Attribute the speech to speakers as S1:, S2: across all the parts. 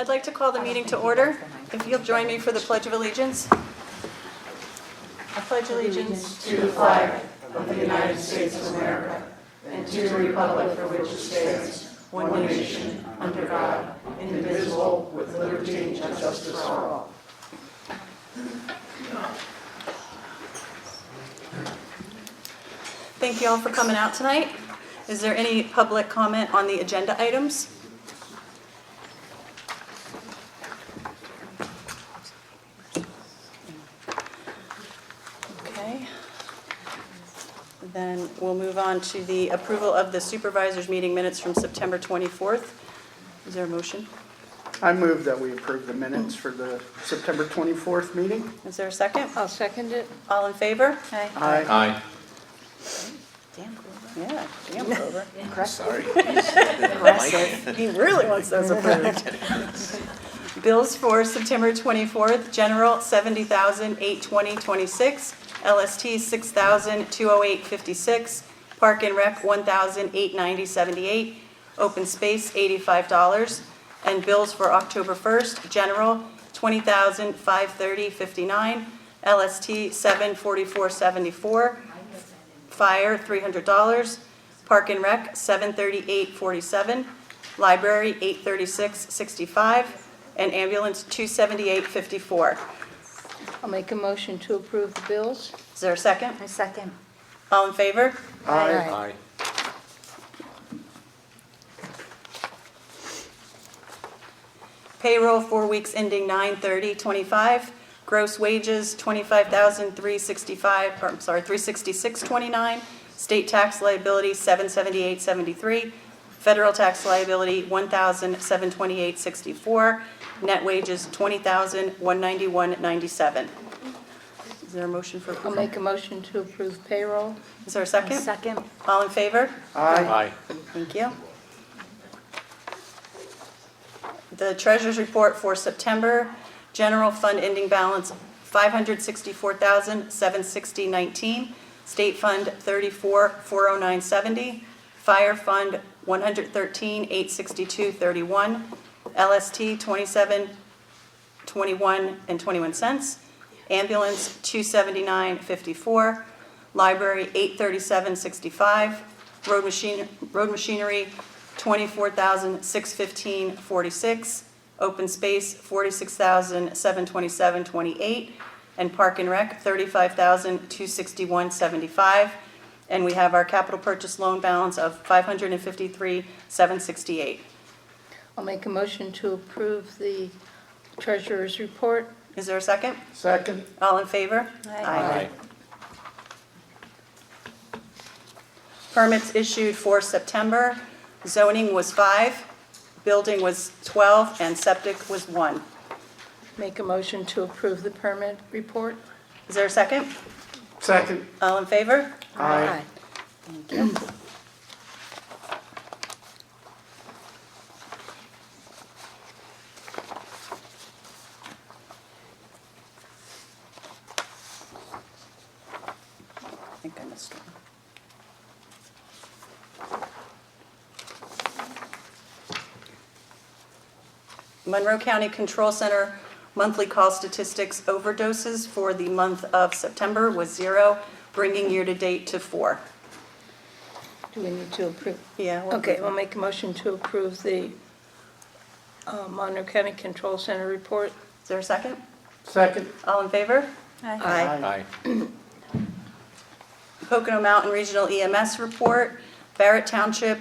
S1: I'd like to call the meeting to order. If you'll join me for the Pledge of Allegiance. I pledge allegiance
S2: to the flag of the United States of America and to the republic for which it stands, one nation, under God, indivisible, with liberty and justice for all.
S1: Thank you all for coming out tonight. Is there any public comment on the agenda items? Okay. Then we'll move on to the approval of the supervisors meeting minutes from September 24th. Is there a motion?
S3: I move that we approve the minutes for the September 24th meeting.
S1: Is there a second?
S4: I'll second it.
S1: All in favor?
S4: Aye.
S3: Aye.
S1: Damn Clover. Yeah, damn Clover.
S5: Sorry.
S1: He really wants those approved. Bills for September 24th, general $70,820.26, LST $6,208.56, Park and Rec $1,890.78, Open Space $85, and bills for October 1st, general $20,530.59, LST $744.74, Fire $300, Park and Rec $738.47, Library $836.65, and Ambulance $278.54.
S4: I'll make a motion to approve the bills.
S1: Is there a second?
S4: I second.
S1: All in favor?
S3: Aye.
S1: Payroll 4 weeks ending 9/30/25. Gross wages $25,366.29. State tax liability $778.73. Federal tax liability $1,728.64. Net wages $20,191.97. Is there a motion for
S4: I'll
S1: approval?
S4: make a motion to approve payroll.
S1: Is there a second?
S4: Second.
S1: All in favor?
S3: Aye.
S1: Thank you. The treasurer's report for September, general fund ending balance $564,760.19, state fund $34,409.70, fire fund $113,862.31, LST $27.21.21, ambulance $279.54, library $837.65, road machinery $24,615.46, open space $46,727.28, and Park and Rec $35,261.75. And we have our capital purchase loan balance of $553,768.
S4: I'll make a motion to approve the treasurer's report.
S1: Is there a second?
S3: Second.
S1: All in favor?
S4: Aye.
S1: Permits issued for September, zoning was 5, building was 12, and septic was 1.
S4: Make a motion to approve the permit report.
S1: Is there a second?
S3: Second.
S1: All in favor?
S3: Aye.
S1: Thank you. I think I missed one. Monroe County Control Center monthly call statistics overdoses for the month of September was 0, bringing year-to-date to 4.
S4: Do we need to approve?
S1: Yeah.
S4: Okay, we'll make a motion to approve the Monroe County Control Center report.
S1: Is there a second?
S3: Second.
S1: All in favor?
S3: Aye.
S1: Pocono Mountain Regional EMS report, Barrett Township,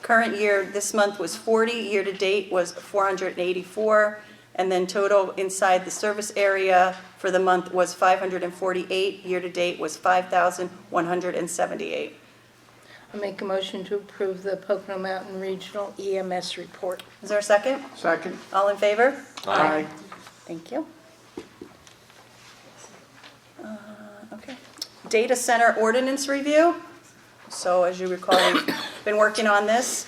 S1: current year, this month was 40, year-to-date was 484, and then total inside the service area for the month was 548, year-to-date was 5,178.
S4: I'll make a motion to approve the Pocono Mountain Regional EMS report.
S1: Is there a second?
S3: Second.
S1: All in favor?
S3: Aye.
S1: Thank you. Okay. Data center ordinance review. So as you recall, we've been working on this.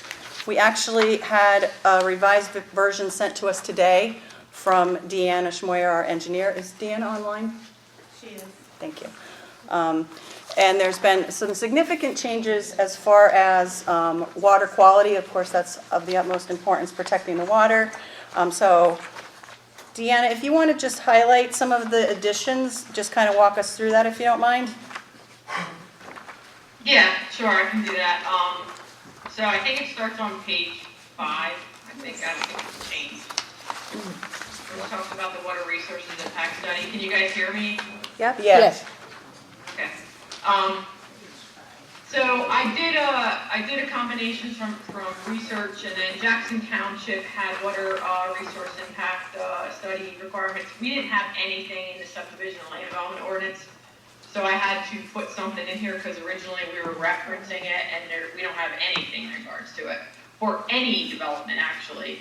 S1: We actually had a revised version sent to us today from Deanna Schmoyer, our engineer. Is Deanna online?
S6: She is.
S1: Thank you. And there's been some significant changes as far as water quality. Of course, that's of the utmost importance, protecting the water. So Deanna, if you want to just highlight some of the additions, just kind of walk us through that if you don't mind.
S5: Yeah, sure, I can do that. So I think it starts on page 5. I think it's changed. It talks about the water resources impact study. Can you guys hear me?
S1: Yep.
S4: Yes.
S5: Okay. So I did a combination from research, and then Jackson Township had water resource impact study requirements. We didn't have anything in the subdivision and land development ordinance, so I had to put something in here because originally we were referencing it, and we don't have anything in regards to it for any development actually.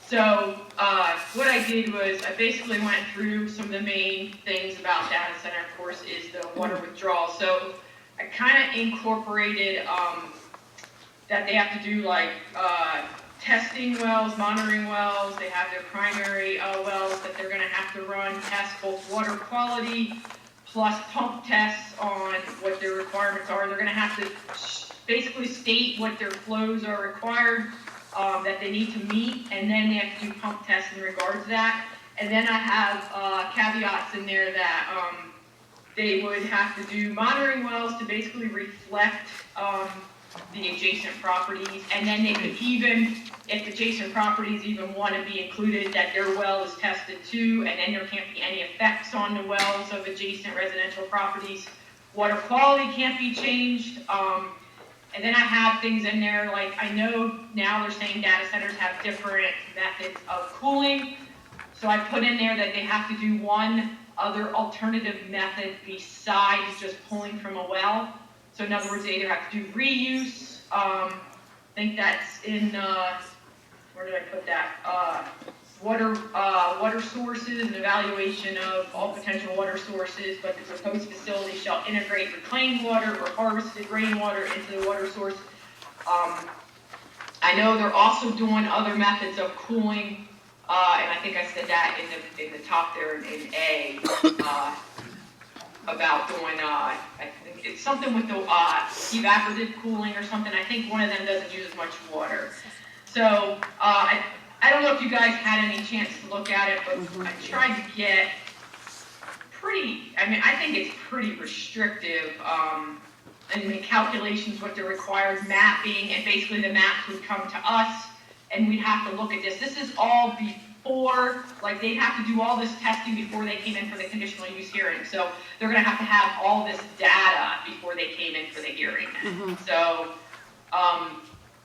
S5: So what I did was I basically went through some of the main things about data center, of course, is the water withdrawal. So I kind of incorporated that they have to do like testing wells, monitoring wells. They have their primary wells that they're going to have to run, test both water quality plus pump tests on what their requirements are. They're going to have to basically state what their flows are required that they need to meet, and then they have to do pump tests in regards to that. And then I have caveats in there that they would have to do monitoring wells to basically reflect the adjacent properties, and then they could even, if adjacent properties even want to be included, that their well is tested too, and then there can't be any effects on the wells of adjacent residential properties. Water quality can't be changed. And then I have things in there, like I know now they're saying data centers have different methods of cooling. So I put in there that they have to do one other alternative method besides just pulling from a well. So in other words, they either have to do reuse. I think that's in, where did I put that? Water sources and evaluation of all potential water sources, but the proposed facility shall integrate reclaimed water or harvested rainwater into the water source. I know they're also doing other methods of cooling, and I think I said that in the top there in A, about doing, I think it's something with the evaporative cooling or something. I think one of them doesn't use as much water. So I don't know if you guys had any chance to look at it, but I tried to get I think it's pretty restrictive, and the calculations, what the required mapping, and basically the maps would come to us, and we'd have to look at this. This is all before, like they'd have to do all this testing before they came in for the conditional use hearing. So they're gonna have all this data before they came in for the hearing. So,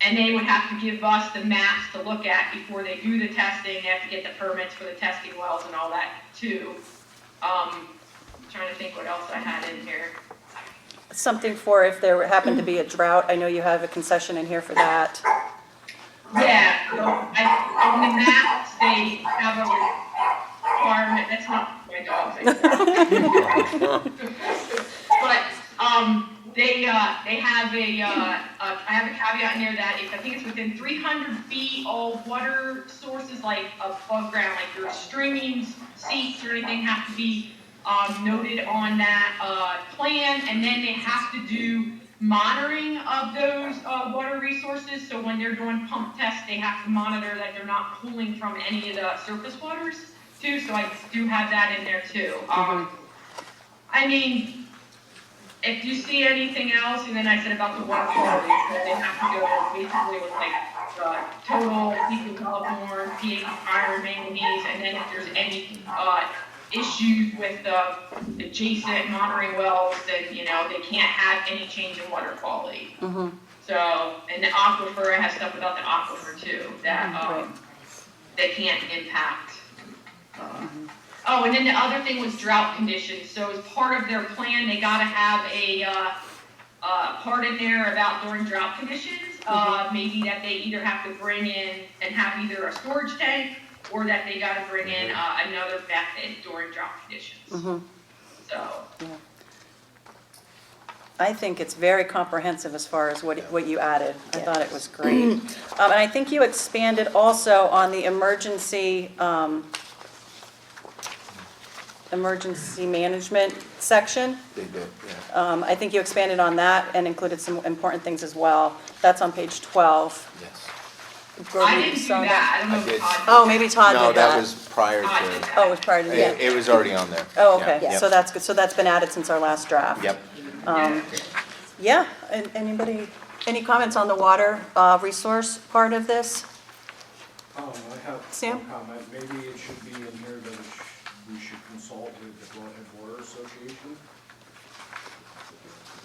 S5: and they would have to give us the maps to look at before they do the testing. They have to get the permits for the testing wells and all that too. I'm trying to think what else I had in here.
S1: Something for if there happened to be a drought. I know you have a concession in here for that.
S5: Yeah, so on the maps, they have a requirement, that's not my dog, but they have I have a caveat in there that if I think it's within 300 feet, all water sources like above ground, like your streams, seeps, or anything have to be noted on that plan, and then they have to do monitoring of those water resources. So when they're doing pump tests, they have to monitor that they're not pulling from any of the surface waters too. So I do have that in there too. I mean, if you see anything else, and then I said about the water quality, that they have to go basically with like total fecal coliform, pH, iron, manganese, and then if there's any issues with the adjacent monitoring wells, then they can't have any change in water quality. So, and the aquifer, I have stuff about the aquifer too that that can't impact. Oh, and then the other thing was drought conditions. So as part of their plan, they got to have a part in there about during drought conditions. Maybe that they either have to bring in and have either a storage tank, or that they got to bring in another method during drought conditions. So.
S1: Yeah. I think it's very comprehensive as far as what you added. I thought it was great. And I think you expanded also on the emergency emergency management section.
S6: They did, yeah.
S1: I think you expanded on that and included some important things as well. That's on page 12.
S6: Yes.
S1: Gordon,
S5: I
S1: you
S5: didn't do
S1: saw
S5: that, I don't know
S6: I
S5: if
S6: did.
S5: Todd did
S1: Oh,
S5: that.
S1: maybe Todd
S6: No,
S1: did that.
S6: that was prior
S5: Todd did
S6: to,
S5: that.
S1: Oh, it was prior to, yeah.
S6: it was already on there.
S1: Oh, okay,
S6: Yeah,
S1: so that's good, so that's been added since our last draft.
S6: Yep.
S1: Yeah, and anybody, any comments on the water resource part of this?
S7: I have
S1: Sam?
S7: one comment. Maybe it should be in here that we should consult with the Broadhead Water Association.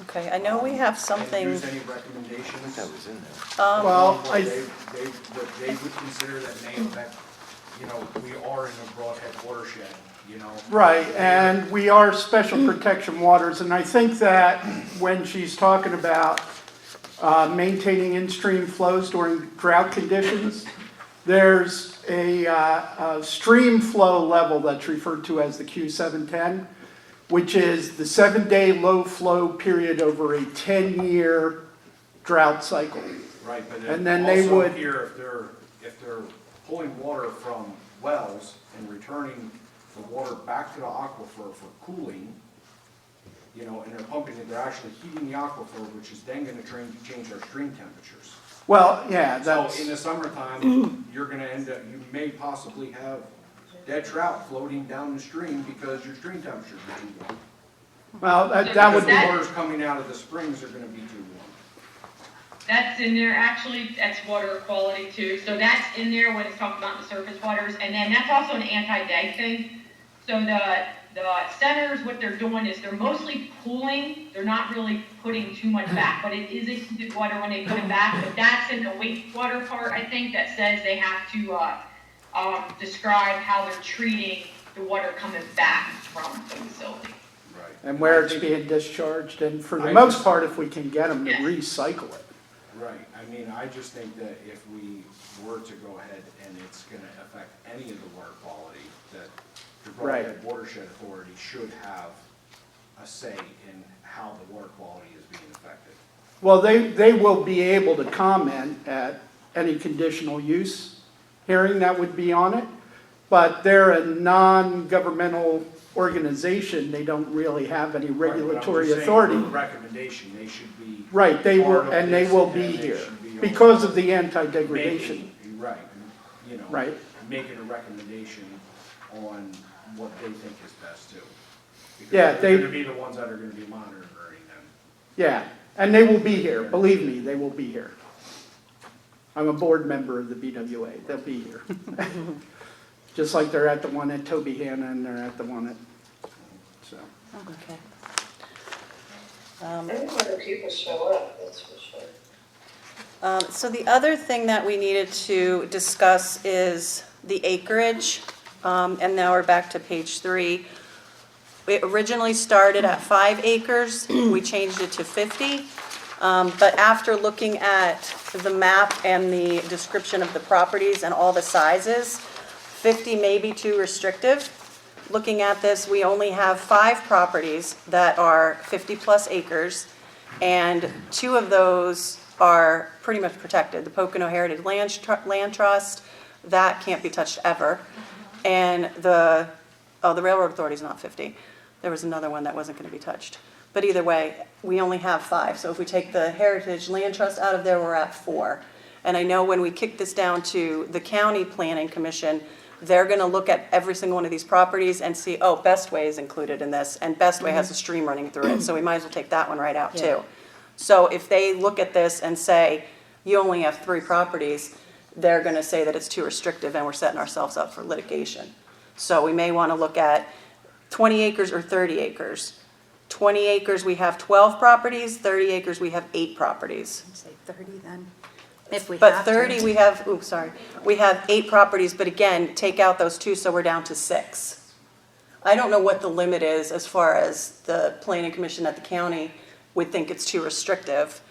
S1: Okay, I know we have
S7: And
S1: something,
S7: use any recommendations.
S6: That was in there.
S3: Well,
S7: What they would consider that may affect, we are in a Broadhead watershed,
S3: right, and we are special protection waters, and I think that when she's talking about maintaining in-stream flows during drought conditions, there's a stream flow level that's referred to as the Q710, which is the 7-day low flow period over a 10-year drought cycle.
S7: Right, but
S3: And
S7: it
S3: then they
S7: also
S3: would-
S7: here, if they're pulling water from wells and returning the water back to the aquifer for cooling, and they're pumping it, they're actually heating the aquifer, which is then gonna change our stream temperatures.
S3: Well, yeah,
S7: So
S3: that's,
S7: in the summertime, you're gonna end up, you may possibly have dead trout floating down the stream because your stream temperatures are too warm.
S3: well, that
S7: Because
S3: would
S7: the
S3: be,
S7: waters coming out of the springs are gonna be too warm.
S5: That's in there, actually, that's water quality too, so that's in there when it's talking about the surface waters, and then that's also an anti-deg thing. So the centers, what they're doing is they're mostly pooling, they're not really putting too much back, but it is a water when they put it back, but that's in the wastewater part, I think, that says they have to, describe how they're treating the water coming back from the facility.
S7: Right.
S3: and where it's being discharged, and for the
S7: I
S3: most
S7: just-
S3: part, if we can get them to
S5: Yes.
S3: recycle it.
S7: Right, I just think that if we were to go ahead and it's gonna affect any of the water quality, that the
S3: Right.
S7: Broadhead Watershed Authority should have a say in how the water quality is being affected.
S3: Well, they will be able to comment at any conditional use hearing that would be on it, but they're a non-governmental organization, they don't really have any regulatory authority.
S7: Recommendation, they should be.
S3: Right, they
S7: part
S3: were,
S7: of
S3: and they
S7: this,
S3: will
S7: and
S3: be
S7: they
S3: here,
S7: should be
S3: because of the anti-degradation.
S7: making- Right,
S3: Right.
S7: making a recommendation on what they think is best too. Because
S3: Yeah,
S7: they're gonna be the ones that are gonna be monitoring them.
S3: Yeah, and they will be here, believe me, they will be here. I'm a board member of the BWA, they'll be here. Just like they're at the one at Toby Hanna and they're at the one at, so.
S1: okay.
S2: I think when the people show up, that's for sure.
S1: So the other thing that we needed to discuss is the acreage, and now we're back to page 3. It originally started at 5 acres, we changed it to 50. But after looking at the map and the description of the properties and all the sizes, 50 may be too restrictive. Looking at this, we only have 5 properties that are 50-plus acres, and 2 of those are pretty much protected. The Pocono Heritage Land Trust, that can't be touched ever. And the Railroad Authority's not 50. There was another one that wasn't going to be touched. But either way, we only have 5. So if we take the Heritage Land Trust out of there, we're at 4. And I know when we kick this down to the County Planning Commission, they're going to look at every single one of these properties and see, oh, Bestway is included in this, and Bestway has a stream running through it, so we might as well take that one right out too. So if they look at this and say, you only have 3 properties, they're going to say that it's too restrictive and we're setting ourselves up for litigation. So we may want to look at 20 acres or 30 acres. 20 acres, we have 12 properties, 30 acres, we have 8 properties.
S8: Say 30 then, if we
S1: But
S8: have to.
S1: 30, we have, oops, sorry, we have 8 properties, but again, take out those 2, so we're down to 6. I don't know what the limit is as far as the planning commission at the county would think it's too restrictive,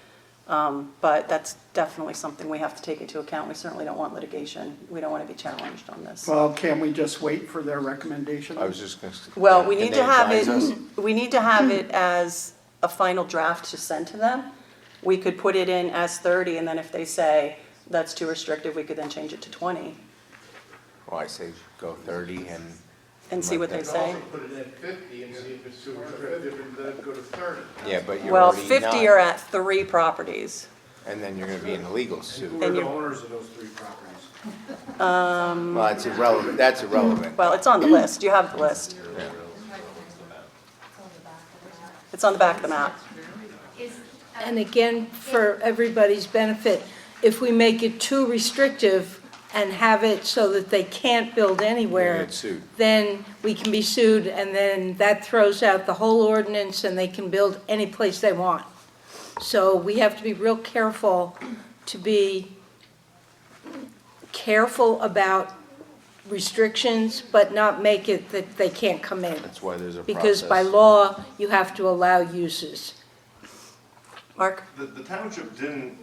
S1: but that's definitely something we have to take into account. We certainly don't want litigation. We don't want to be challenged on this.
S3: Well, can we just wait for their recommendation?
S6: I was just gonna.
S1: Well, we
S6: Can
S1: need
S6: they
S1: to have
S6: advise
S1: it,
S6: us?
S1: we need to have it as a final draft to send to them. We could put it in as 30, and then if they say that's too restrictive, we could then change it to 20.
S6: Well, I say go 30 and
S1: and see what they say.
S9: Put it at 50 and see if it's too restrictive, and then go to 30.
S6: Yeah, but you're
S1: Well,
S6: already
S1: 50
S6: not,
S1: are at 3 properties.
S6: and then you're gonna be in a legal suit.
S7: Who are
S1: And
S7: the
S1: you're-
S7: owners of those 3 properties?
S6: Well, it's irrelevant, that's irrelevant.
S1: Well, it's on the list, you have the list.
S6: Yeah.
S1: It's on the back of the map.
S4: And again, for everybody's benefit, if we make it too restrictive and have it so that they can't build
S6: You're
S4: anywhere,
S6: gonna get sued.
S4: then we can be sued, and then that throws out the whole ordinance, and they can build any place they want. So we have to be real careful to be careful about restrictions, but not make it that they can't come in.
S6: That's why there's a process.
S4: Because by law, you have to allow uses.
S1: Mark?
S10: The township didn't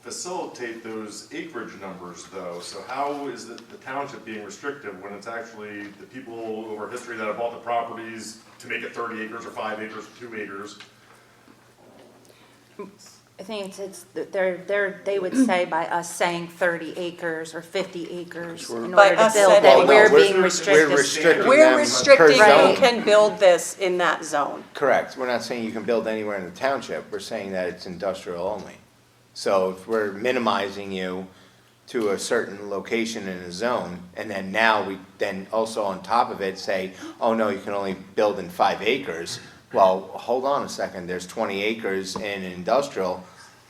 S10: facilitate those acreage numbers though, so how is the township being restrictive when it's actually the people over history that have bought the properties to make it 30 acres or 5 acres or 2 acres?
S8: I think they would say by us saying 30 acres or 50 acres in
S1: By
S8: order to
S1: us
S8: build
S1: saying-
S8: that
S1: Well, no,
S8: we're
S6: we're-
S8: being
S6: we're
S8: restricted.
S6: restricting
S1: We're
S6: them
S1: restricting
S6: per
S1: who
S6: zone.
S1: can build this in that zone.
S6: Correct, we're not saying you can build anywhere in the township, we're saying that it's industrial only. So if we're minimizing you to a certain location in a zone, and then now we then also on top of it say, oh no, you can only build in 5 acres. Well, hold on a second, there's 20 acres in industrial,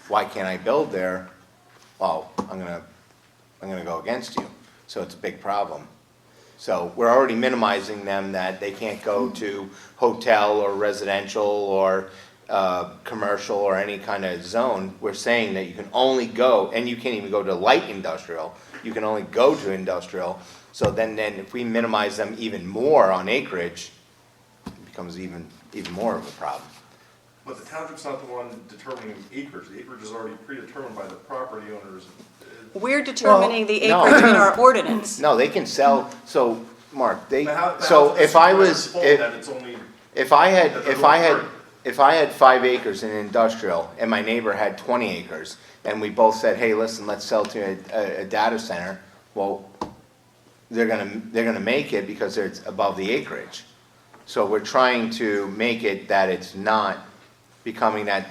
S6: why can't I build there? Well, I'm gonna go against you, so it's a big problem. So we're already minimizing them that they can't go to hotel or residential or commercial or any kind of zone. We're saying that you can only go, and you can't even go to light industrial, you can only go to industrial. So then if we minimize them even more on acreage, it becomes even more of a problem.
S10: But the township's not the one determining acreage, the acreage is already predetermined by the property owners.
S1: We're determining the
S6: no.
S1: acreage in our ordinance.
S6: No, they can sell, so, Mark,
S10: But how-
S6: so
S10: how-
S6: if I
S10: where's
S6: was,
S10: the fault
S6: if,
S10: that it's only-
S6: If I had,
S10: That
S6: if
S10: they're
S6: I had,
S10: both
S6: if I had 5 acres in industrial and my neighbor had 20 acres, and we both said, hey, listen, let's sell to a data center, well, they're gonna make it because it's above the acreage. So we're trying to make it that it's not becoming that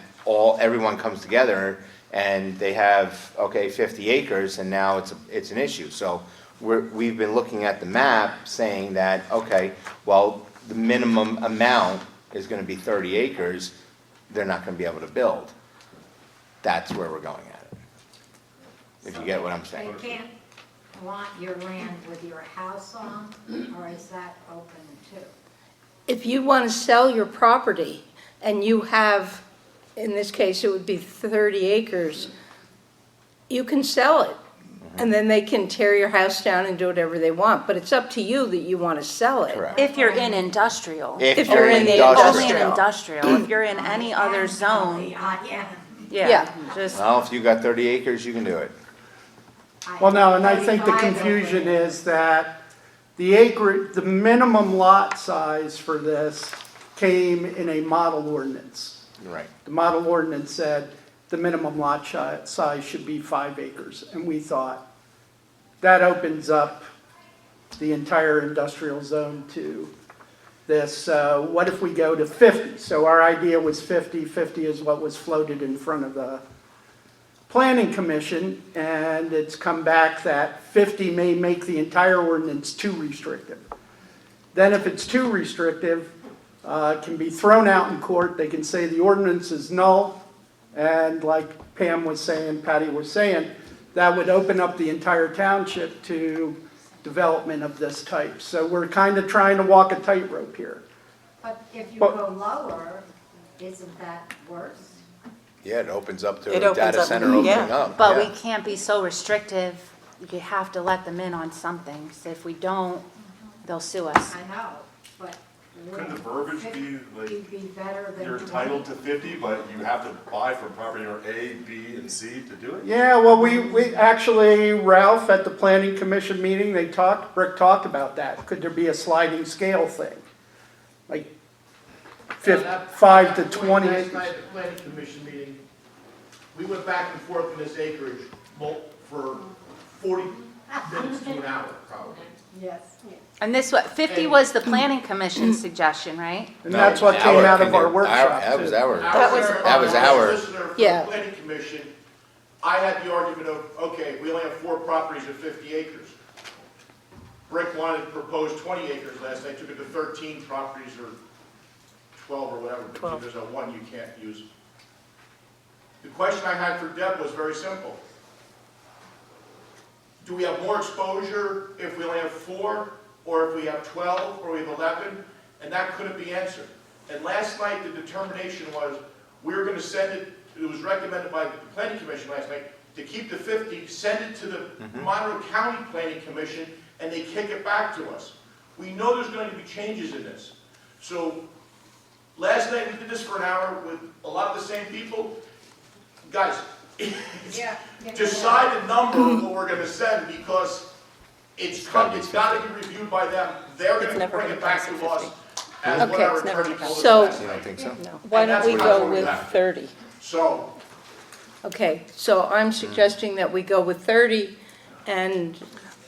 S6: everyone comes together and they have, okay, 50 acres and now it's an issue. So we've been looking at the map saying that, okay, well, the minimum amount is gonna be 30 acres, they're not gonna be able to build. That's where we're going at it. If you get what I'm saying.
S11: They can't want your land with your house on, or is that open too?
S4: If you want to sell your property and you have, in this case, it would be 30 acres, you can sell it. And then they can tear your house down and do whatever they want, but it's up to you that you want to sell it.
S6: Correct.
S8: If you're in industrial.
S6: If
S4: you're in the
S8: Only in
S4: industrial.
S8: industrial. If you're in any other zone,
S11: Yeah.
S8: yeah, just.
S6: Well, if you got 30 acres, you can do it.
S3: Well, no, and I think the confusion is that the minimum lot size for this came in a model ordinance.
S6: Right.
S3: The model ordinance said the minimum lot size should be 5 acres, and we thought that opens up the entire industrial zone to this. What if we go to 50? So our idea was 50. 50 is what was floated in front of the Planning Commission, and it's come back that 50 may make the entire ordinance too restrictive. Then if it's too restrictive, it can be thrown out in court. They can say the ordinance is null, and like Pam was saying, Patty was saying, that would open up the entire township to development of this type. So we're kind of trying to walk a tightrope here.
S11: But if you
S3: But-
S11: go lower, isn't that worse?
S6: Yeah, it opens up to
S1: It
S6: a
S1: opens
S6: data
S1: up,
S6: center
S1: yeah.
S6: opening up.
S8: But
S6: yeah.
S8: we can't be so restrictive. You have to let them in on something. So if we don't, they'll sue us.
S11: I know, but
S10: Couldn't the verbiage be like,
S11: it'd be better than.
S10: you're entitled to 50, but you have to buy from property owner A, B, and C to do it?
S3: Yeah, well, we actually, Ralph, at the Planning Commission meeting, Rick talked about that. Could there be a sliding scale thing? Like 5 to 20
S9: Last
S3: acres?
S9: night at the planning commission meeting, we went back and forth on this acreage for 40 minutes to an hour, probably.
S11: Yes.
S8: And this, what, 50 was the planning commission's suggestion, right?
S3: And that's what came out of our workshop,
S6: That was
S3: too.
S6: our,
S1: That was-
S6: that was our,
S9: Solicitor for
S4: Yeah.
S9: the planning commission, I had the argument of, okay, we only have 4 properties of 50 acres. Brick wanted to propose 20 acres last night, took it to 13 properties or 12 or whatever, because
S1: 12.
S9: there's a one you can't use. The question I had for Deb was very simple. Do we have more exposure if we only have 4, or if we have 12, or we have 11? And that couldn't be answered. And last night, the determination was, we were gonna send it, it was recommended by the planning commission last night, to keep the 50, send it to the Monroe County Planning Commission, and they kick it back to us. We know there's going to be changes in this. So, last night we did this for an hour with a lot of the same people. Guys, decide a number of what we're gonna send, because it's gotta be reviewed by them. They're
S1: It's
S9: gonna
S1: never
S9: bring
S1: gonna
S9: it back
S1: pass
S9: to
S1: at
S9: us
S1: 50.
S9: as what
S4: Okay,
S9: our
S4: it's
S1: never
S9: attorney
S1: gonna
S9: told us.
S4: So-
S9: last
S6: you
S9: night.
S6: don't think so?
S1: No.
S4: Why
S9: And
S4: don't
S9: that's
S4: we
S9: what I
S4: go
S9: told
S4: with
S9: them.
S4: 30?
S9: So,
S4: Okay, so I'm suggesting that we go with 30 and,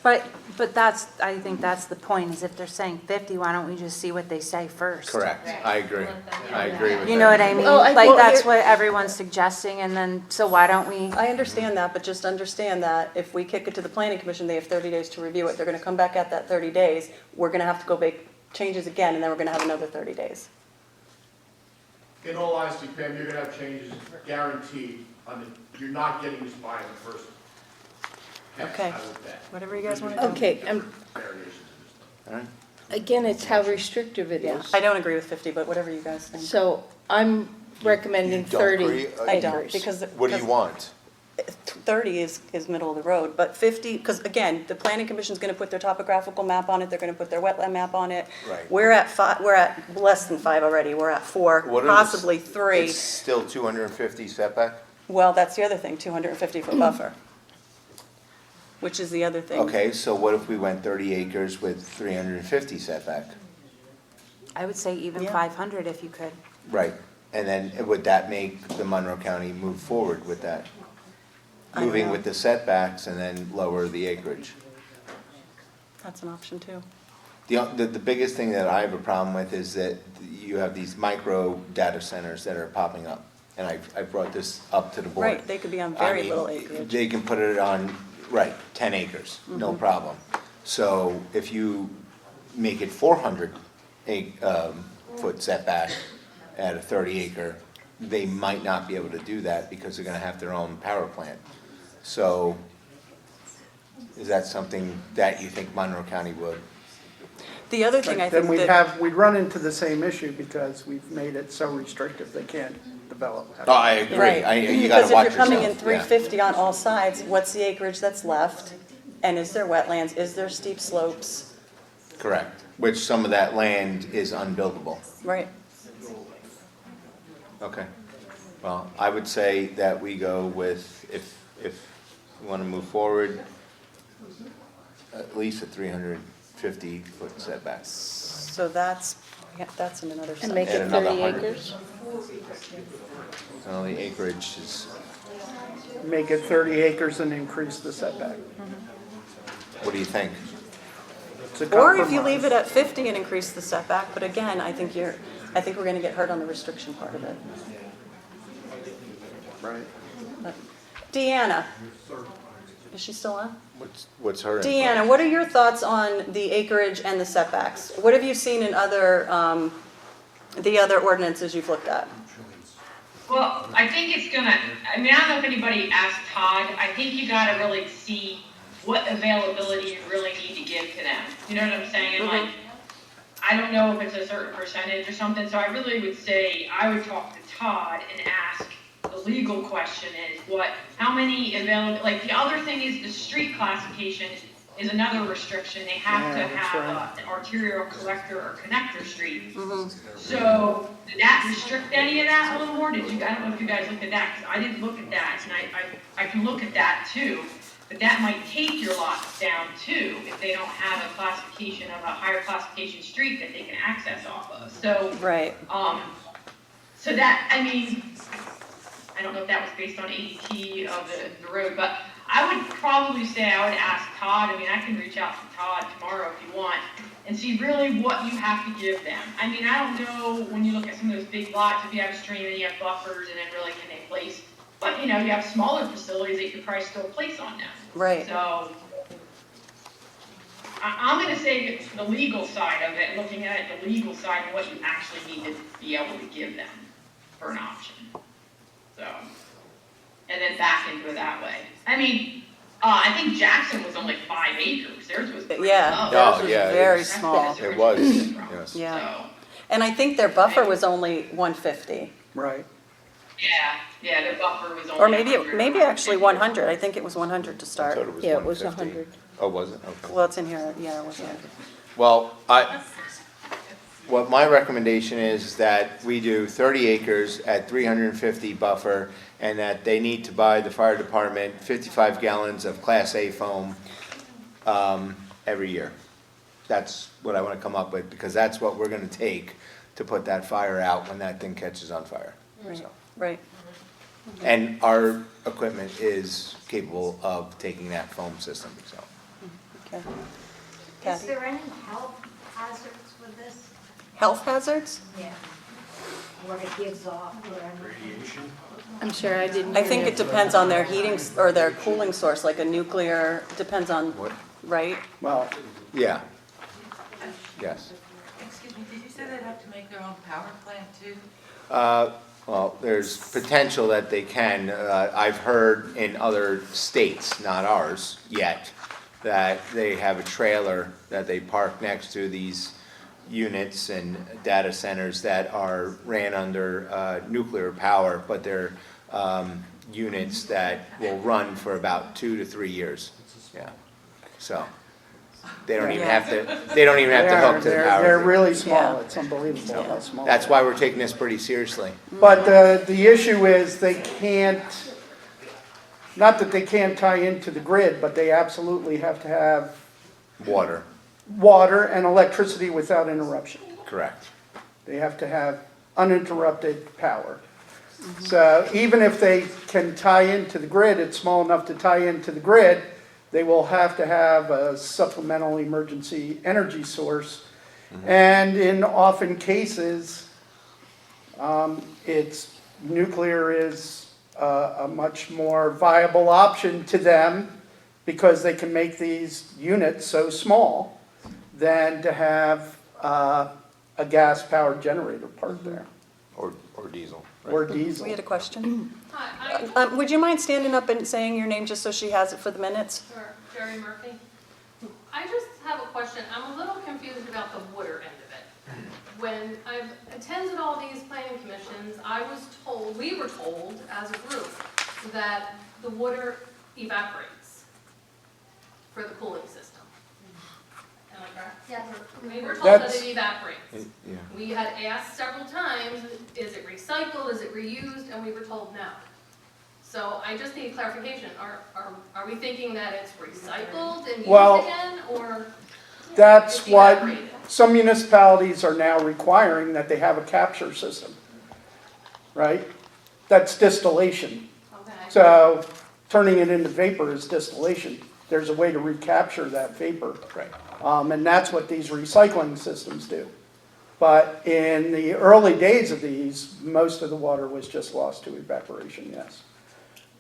S8: But that's, I think that's the point, is if they're saying 50, why don't we just see what they say first?
S6: correct, I agree, I agree with that.
S8: You know what I mean?
S1: Well,
S8: Like,
S1: well,
S8: that's
S1: here-
S8: what everyone's suggesting, and then, so why don't we?
S1: I understand that, but just understand that if we kick it to the planning commission, they have 30 days to review it. They're gonna come back at that 30 days. We're gonna have to go make changes again, and then we're gonna have another 30 days.
S9: in all honesty, Pam, you're gonna have changes guaranteed on the, you're not getting this by the first. pass,
S1: Okay.
S9: I would bet.
S1: Whatever you guys wanna do.
S4: okay,
S9: Variations in this.
S6: All right.
S4: again, it's how restrictive it
S1: Yeah,
S4: is.
S1: I don't agree with 50, but whatever you guys think.
S4: So I'm recommending
S6: You don't
S4: 30
S6: agree?
S1: I don't,
S4: acres.
S1: because.
S6: What do you
S1: because
S6: want?
S1: 30 is middle of the road, but 50, because again, the planning commission's gonna put their topographical map on it, they're gonna put their wetland map on it.
S6: Right.
S1: We're at 5, we're at less than 5 already, we're at 4,
S6: What are the-
S1: possibly 3.
S6: It's still 250 setback?
S1: Well, that's the other thing, 250-foot buffer, which is the other thing.
S6: Okay, so what if we went 30 acres with 350 setback?
S8: I would say even
S1: Yeah.
S8: 500 if you could.
S6: Right, and then would that make the Monroe County move forward with that?
S1: I don't
S6: Moving
S1: know.
S6: with the setbacks and then lower the acreage?
S1: That's an option too.
S6: The biggest thing that I have a problem with is that you have these micro data centers that are popping up. And I brought this up to the board.
S1: Right, they could be on
S6: I
S1: very
S6: mean,
S1: little acreage.
S6: They can put it on, right, 10 acres, no problem. So if you make it 400 foot setback at a 30 acre, they might not be able to do that because they're gonna have their own power plant. So is that something that you think Monroe County would?
S1: The other thing I
S3: Then
S1: think
S3: we'd
S1: that,
S3: we'd run into the same issue because we've made it so restrictive they can't develop.
S6: Oh, I agree.
S1: right,
S6: You gotta
S1: because if
S6: watch
S1: you're coming in
S6: yourself, yeah.
S1: 350 on all sides, what's the acreage that's left? And is there wetlands, is there steep slopes?
S6: Correct, which some of that land is unbuildable.
S1: Right,
S6: Okay. Well, I would say that we go with, if we want to move forward, at least a 350-foot setback.
S1: so that's in another
S4: And make
S1: section.
S6: Add
S4: it
S6: another
S4: 30
S6: 100.
S4: acres?
S6: So the acreage is,
S3: Make it 30 acres and increase the setback.
S6: what do you think?
S3: It's a
S1: Or if you
S3: compromise.
S1: leave it at 50 and increase the setback, but again, I think we're gonna get hurt on the restriction part of it.
S3: Right.
S1: But- Deanna? Is she still on?
S6: What's her input?
S1: Deanna, what are your thoughts on the acreage and the setbacks? What have you seen in the other ordinances you've looked at?
S5: Well, I think it's gonna, I mean, I don't know if anybody asked Todd, I think you gotta really see what availability you really need to give to them. You know what I'm saying?
S1: Mm-hmm.
S5: Like, I don't know if it's a certain percentage or something, so I really would say, I would talk to Todd and ask, the legal question is how many available, like, the other thing is the street classification is another restriction. They have to
S3: Yeah, that's
S5: have
S3: right.
S5: an arterial collector or connector street.
S1: Mm-hmm.
S5: So, did that restrict any of that a little more? I don't know if you guys looked at that, because I didn't look at that, and I can look at that too. But that might take your lots down too, if they don't have a classification of a higher classification street that they can access off of. So,
S1: Right.
S5: so that, I mean, I don't know if that was based on ADT of the road, but I would probably say I would ask Todd, I mean, I can reach out to Todd tomorrow if you want, and see really what you have to give them. I mean, I don't know, when you look at some of those big lots, if you have a stream and you have buffers, and then really can they place, but, you know, you have smaller facilities that you could probably still place on them.
S1: Right.
S5: So, I'm gonna say the legal side of it, looking at it, the legal side and what you actually need to be able to give them for an option. So, and then back into it that way. I mean, I think Jackson was only 5 acres, theirs was pretty
S1: Yeah,
S5: low.
S1: theirs
S6: Oh,
S1: was
S6: yeah, it
S1: very
S6: was-
S1: small.
S6: It was, yes.
S1: Yeah.
S5: So,
S1: And I think their buffer was only 150,
S3: Right.
S5: yeah, their buffer was only.
S1: or maybe,
S5: 100,
S1: maybe actually 100. I think it was 100 to
S6: I
S1: start.
S6: thought it was
S4: Yeah, it was
S6: 150.
S4: 100.
S6: Oh, was it? Okay.
S1: Well, it's in here, yeah, it was 100.
S6: Well, what my recommendation is that we do 30 acres at 350 buffer, and that they need to buy the fire department 55 gallons of Class A foam every year. That's what I want to come up with, because that's what we're going to take to put that fire out when that thing catches on fire.
S1: Right, right.
S6: And our equipment is capable of taking that foam system, so.
S1: Okay.
S11: Is
S1: Kathy?
S11: there any health hazards with this?
S1: Health hazards?
S11: Yeah. What it gives off, whatever.
S4: I'm sure I didn't.
S1: I think it depends on their heating or their cooling source, like a nuclear, depends on,
S6: What?
S1: right?
S3: Well,
S6: Yeah. Yes.
S2: Excuse me, did you say they'd have to make their own power plant too?
S6: Well, there's potential that they can. I've heard in other states, not ours yet, that they have a trailer that they park next to these units and data centers that are ran under nuclear power, but they're units that will run for about 2 to 3 years. Yeah. So they don't even have to. They don't even have to hook to the power.
S3: they're
S6: grid.
S3: really small,
S1: Yeah.
S3: it's unbelievable how small.
S6: That's why we're taking this pretty seriously.
S3: But the issue is they can't, not that they can't tie into the grid, but they absolutely have to have
S6: Water,
S3: water and electricity without interruption.
S6: correct.
S3: They have to have uninterrupted power. So even if they can tie into the grid, it's small enough to tie into the grid, they will have to have a supplemental emergency energy source. And in often cases, nuclear is a much more viable option to them because they can make these units so small than to have a gas-powered generator parked there,
S6: Or diesel. right?
S3: or diesel.
S1: We had a question.
S12: Hi,
S1: Would you mind standing up and saying your name just so she has it for the minutes?
S12: I'm Jerry Murphy. I just have a question. I'm a little confused about the water end of it. When I've attended all these planning commissions, we were told as a group that the water evaporates for the cooling system. Am I correct?
S11: Yeah.
S12: We were told that
S3: That's-
S12: it evaporates.
S6: Yeah.
S12: We had asked several times, is it recycled, is it reused, and we were told no. So I just need clarification, are we thinking that it's recycled and
S3: Well,
S12: used again, or?
S3: That's
S12: it's
S3: what
S12: evaporated?
S3: some municipalities are now requiring, that they have a capture system, right? That's distillation.
S12: Okay,
S3: So turning it into vapor is distillation. There's a way to recapture that vapor.
S6: Right.
S3: And that's what these recycling systems do. But in the early days of these, most of the water was just lost to evaporation, yes.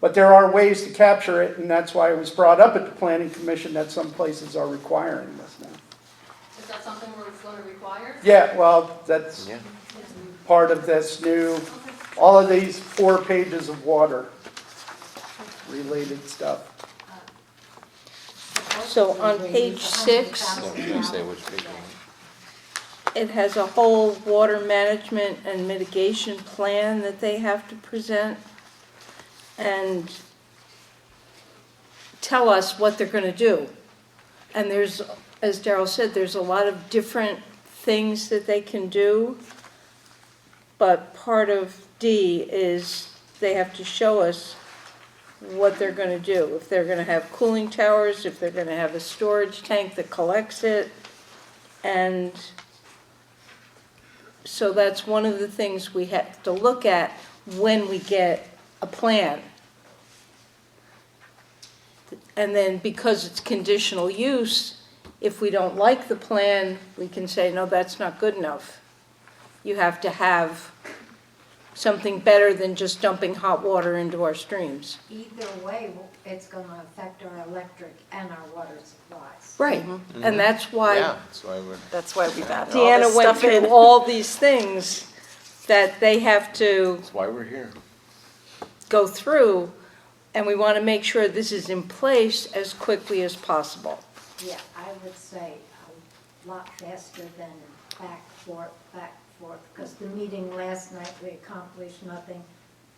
S3: But there are ways to capture it, and that's why it was brought up at the Planning Commission that some places are requiring this now.
S12: is that something we're going to require?
S3: Yeah, well, that's
S6: Yeah.
S3: part of this new, all of these 4 pages of water related stuff.
S4: So on page 6,
S6: Say which page.
S4: it has a whole water management and mitigation plan that they have to present and tell us what they're going to do. And there's, as Darrell said, there's a lot of different things that they can do. But part of D is they have to show us what they're going to do. If they're going to have cooling towers, if they're going to have a storage tank that collects it. And so that's one of the things we have to look at when we get a plan. And then because it's conditional use, if we don't like the plan, we can say, no, that's not good enough. You have to have something better than just dumping hot water into our streams.
S11: Either way, it's gonna affect our electric and our water supplies.
S4: Right, and that's why
S6: Yeah, that's why we're.
S1: That's why we've added all
S4: Deanna
S1: this
S4: went
S1: stuff in.
S4: through all these things that they have to
S6: That's why we're here.
S4: go through, and we want to make sure this is in place as quickly as possible.
S11: Yeah, I would say a lot faster than back, forth, because the meeting last night, we accomplished nothing.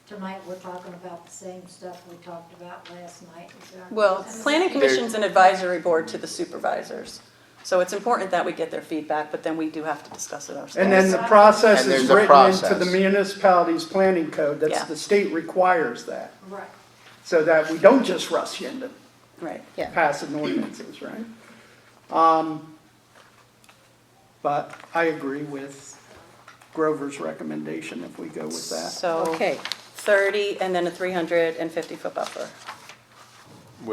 S11: Tonight, we're talking about the same stuff we talked about last night.
S1: Well, planning commission's an advisory board to the supervisors. So it's important that we get their feedback, but then we do have to discuss it ourselves.
S3: And then the process
S6: And
S3: is
S6: there's a
S3: written into
S6: process.
S3: the municipality's planning code.
S1: Yeah.
S3: That's, the state requires that,
S11: Right.
S3: so that we don't just rush into
S1: Right.
S3: passing ordinances, right? But I agree with Grover's recommendation if we go with that.
S1: So
S4: Okay,
S1: 30 and then a 350-foot buffer.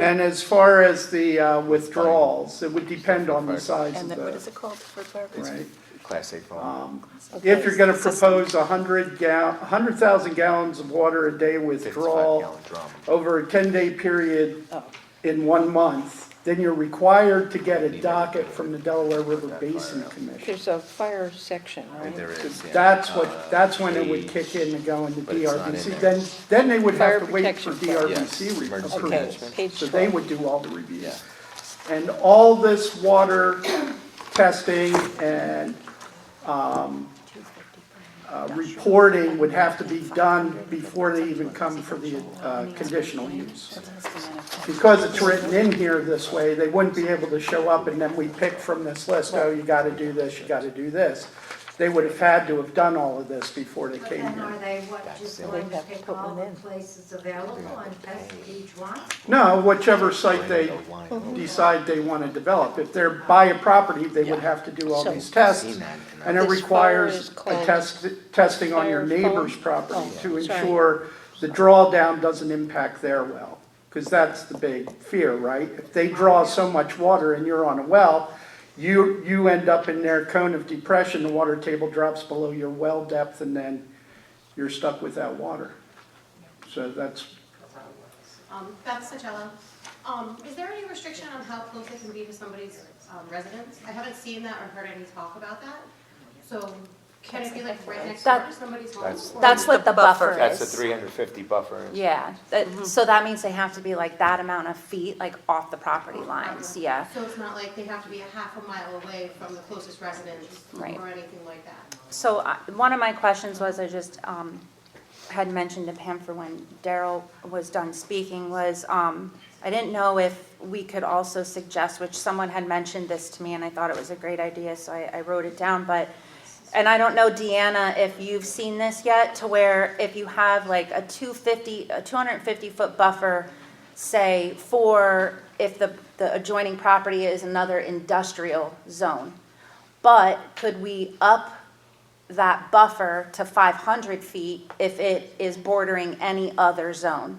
S3: And as far as the withdrawals, it would depend on the size
S1: And
S3: of
S1: then what is
S3: the,
S1: it called for garbage?
S3: right?
S6: Class A phone.
S3: If you're gonna
S1: Okay,
S3: propose 100,000 gallons of water a day
S6: 55
S3: withdrawal
S6: gallon drum.
S3: over a 10-day period
S1: Oh.
S3: in 1 month, then you're required to get a docket from the Delaware River Basin Commission.
S4: there's a fire section, right?
S6: There is, yeah.
S3: That's when it would kick in to go into
S6: But it's not in
S3: DRBC.
S6: there.
S3: Then they would
S4: Fire
S3: have to wait for
S4: protection plan.
S3: DRBC
S6: Yes, emergency
S3: approval.
S6: management.
S4: Page
S3: So they
S4: 12.
S3: would do all the reviews. And all this water testing and reporting would have to be done before they even come for the conditional use. Because it's written in here this way, they wouldn't be able to show up and then we pick from this list, oh, you gotta do this, you gotta do this. They would have had to have done all of this before they
S11: But
S3: came
S11: then are
S3: here.
S11: they, just going to pick all the places available and test each one?
S3: No, whichever site they decide they want to develop. If they're buy a property, they would have to do all
S4: So-
S3: these tests.
S6: Seen that,
S3: And it
S4: This fire
S3: requires
S4: is
S3: a
S4: called
S3: testing on your
S4: fire
S3: neighbor's
S4: phone?
S3: property
S4: Oh,
S3: to
S4: sorry.
S3: ensure the drawdown doesn't impact their well. Because that's the big fear, right? If they draw so much water and you're on a well, you end up in their cone of depression, the water table drops below your well depth, and then you're stuck without water. So that's,
S13: Beth Sotelo. Is there any restriction on how close it can be to somebody's residence? I haven't seen that or heard any talk about that. So can it be like right next door to somebody's home? or-
S8: That's what the buffer
S6: That's a
S8: is.
S6: 350 buffer.
S8: Yeah, so that means they have to be like that amount of feet, like off the property lines, yeah.
S13: So it's not like they have to be a half a mile away from the closest residence
S8: Right.
S13: or anything like that?
S8: So one of my questions was, I just had mentioned to Pam for when Daryl was done speaking, was I didn't know if we could also suggest, which someone had mentioned this to me, and I thought it was a great idea, so I wrote it down, but, and I don't know, Deanna, if you've seen this yet, to where if you have like a 250-foot buffer, say, for if the adjoining property is another industrial zone, but could we up that buffer to 500 feet if it is bordering any other zone?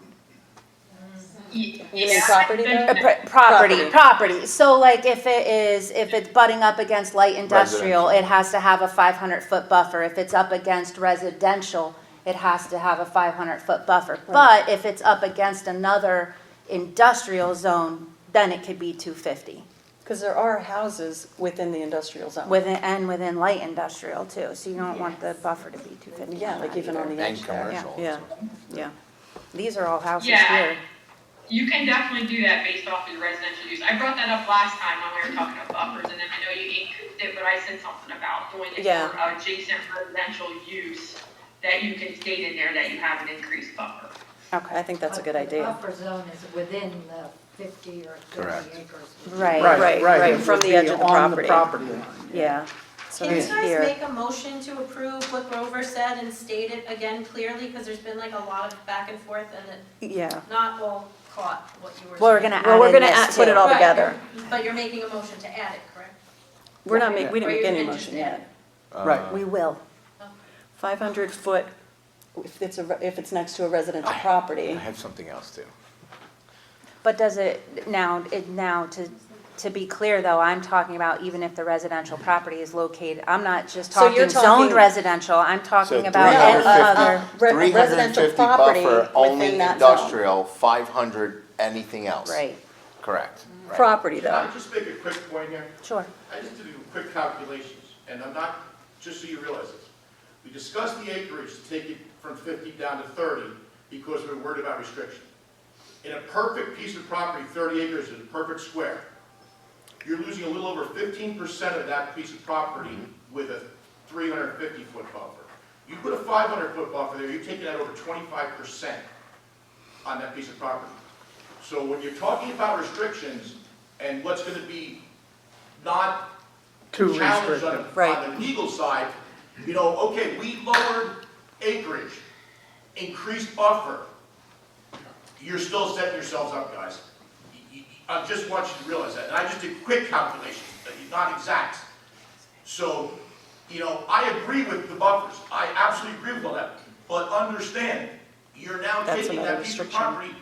S1: You mean property though?
S8: Property. So like if it's butting up against light industrial, it has to have a 500-foot buffer. If it's up against residential, it has to have a 500-foot buffer. But if it's up against another industrial zone, then it could be 250.
S1: Because there are houses within the industrial zone.
S8: Within light industrial too, so you don't want the buffer to be 250.
S1: Yeah, like even on the
S6: And
S1: edge there.
S6: commercial.
S1: Yeah, yeah.
S8: These are all houses
S5: Yeah.
S8: here.
S5: You can definitely do that based off of the residential use. I brought that up last time when we were talking about buffers, and then I know you increased it, but I said something about doing it
S1: Yeah.
S5: for adjacent residential use, that you can state in there that you have an increased buffer.
S1: I think that's a good
S11: But
S1: idea.
S11: The buffer zone is within the 50 or 30
S6: Correct.
S11: acres.
S8: Right.
S1: Right,
S3: It
S1: from
S3: would
S1: the
S3: be
S1: edge of the
S3: on the
S1: property.
S3: property line.
S8: Yeah.
S1: So
S13: Can you
S1: it's
S13: guys
S1: here.
S13: make a motion to approve what Grover said and state it again clearly? Because there's been like a lot of back and forth and it
S1: Yeah.
S13: not all caught what you were saying.
S8: Well, we're gonna add
S1: Well, we're
S8: in
S1: gonna
S8: this
S1: put it
S8: too.
S1: all
S13: Right,
S1: together.
S13: But you're making a motion to add it, correct?
S1: We didn't
S13: Or
S1: make
S13: you
S1: any
S13: can just
S1: motion
S13: add
S1: yet.
S13: it?
S3: Right.
S8: We will.
S1: 500-foot, if it's next to a residential property.
S6: I have something else too.
S8: But does it, now, to be clear though, I'm talking about even if the residential property is located, I'm not just
S1: So you're
S8: talking zoned
S1: talking-
S8: residential, I'm talking
S6: So
S8: about
S6: 350
S8: other.
S1: Residential
S6: 350
S1: property
S6: buffer, only
S1: within that zone.
S6: industrial, 500 anything else.
S8: Right,
S6: Correct. Right.
S1: Property
S9: Can I
S1: though.
S9: just make a quick point here?
S8: sure.
S9: I just did quick calculations, and I'm not, just so you realize this. We discussed the acreage to take it from 50 down to 30 because we were worried about restriction. In a perfect piece of property, 30 acres is a perfect square. You're losing a little over 15% of that piece of property with a 350-foot buffer. You put a 500-foot buffer there, you're taking out over 25% on that piece of property. So when you're talking about restrictions and what's going to be not
S3: Too
S9: challenged
S3: restrictive.
S9: on the legal side, you know, okay, we lowered acreage, increased buffer. You're still setting yourselves up, guys. I just want you to realize that. And I just did quick calculations, not exact. So, you know, I agree with the buffers. I absolutely agree with all that. But understand, you're now
S1: That's
S9: taking
S1: another
S9: that piece of
S1: restriction.
S9: property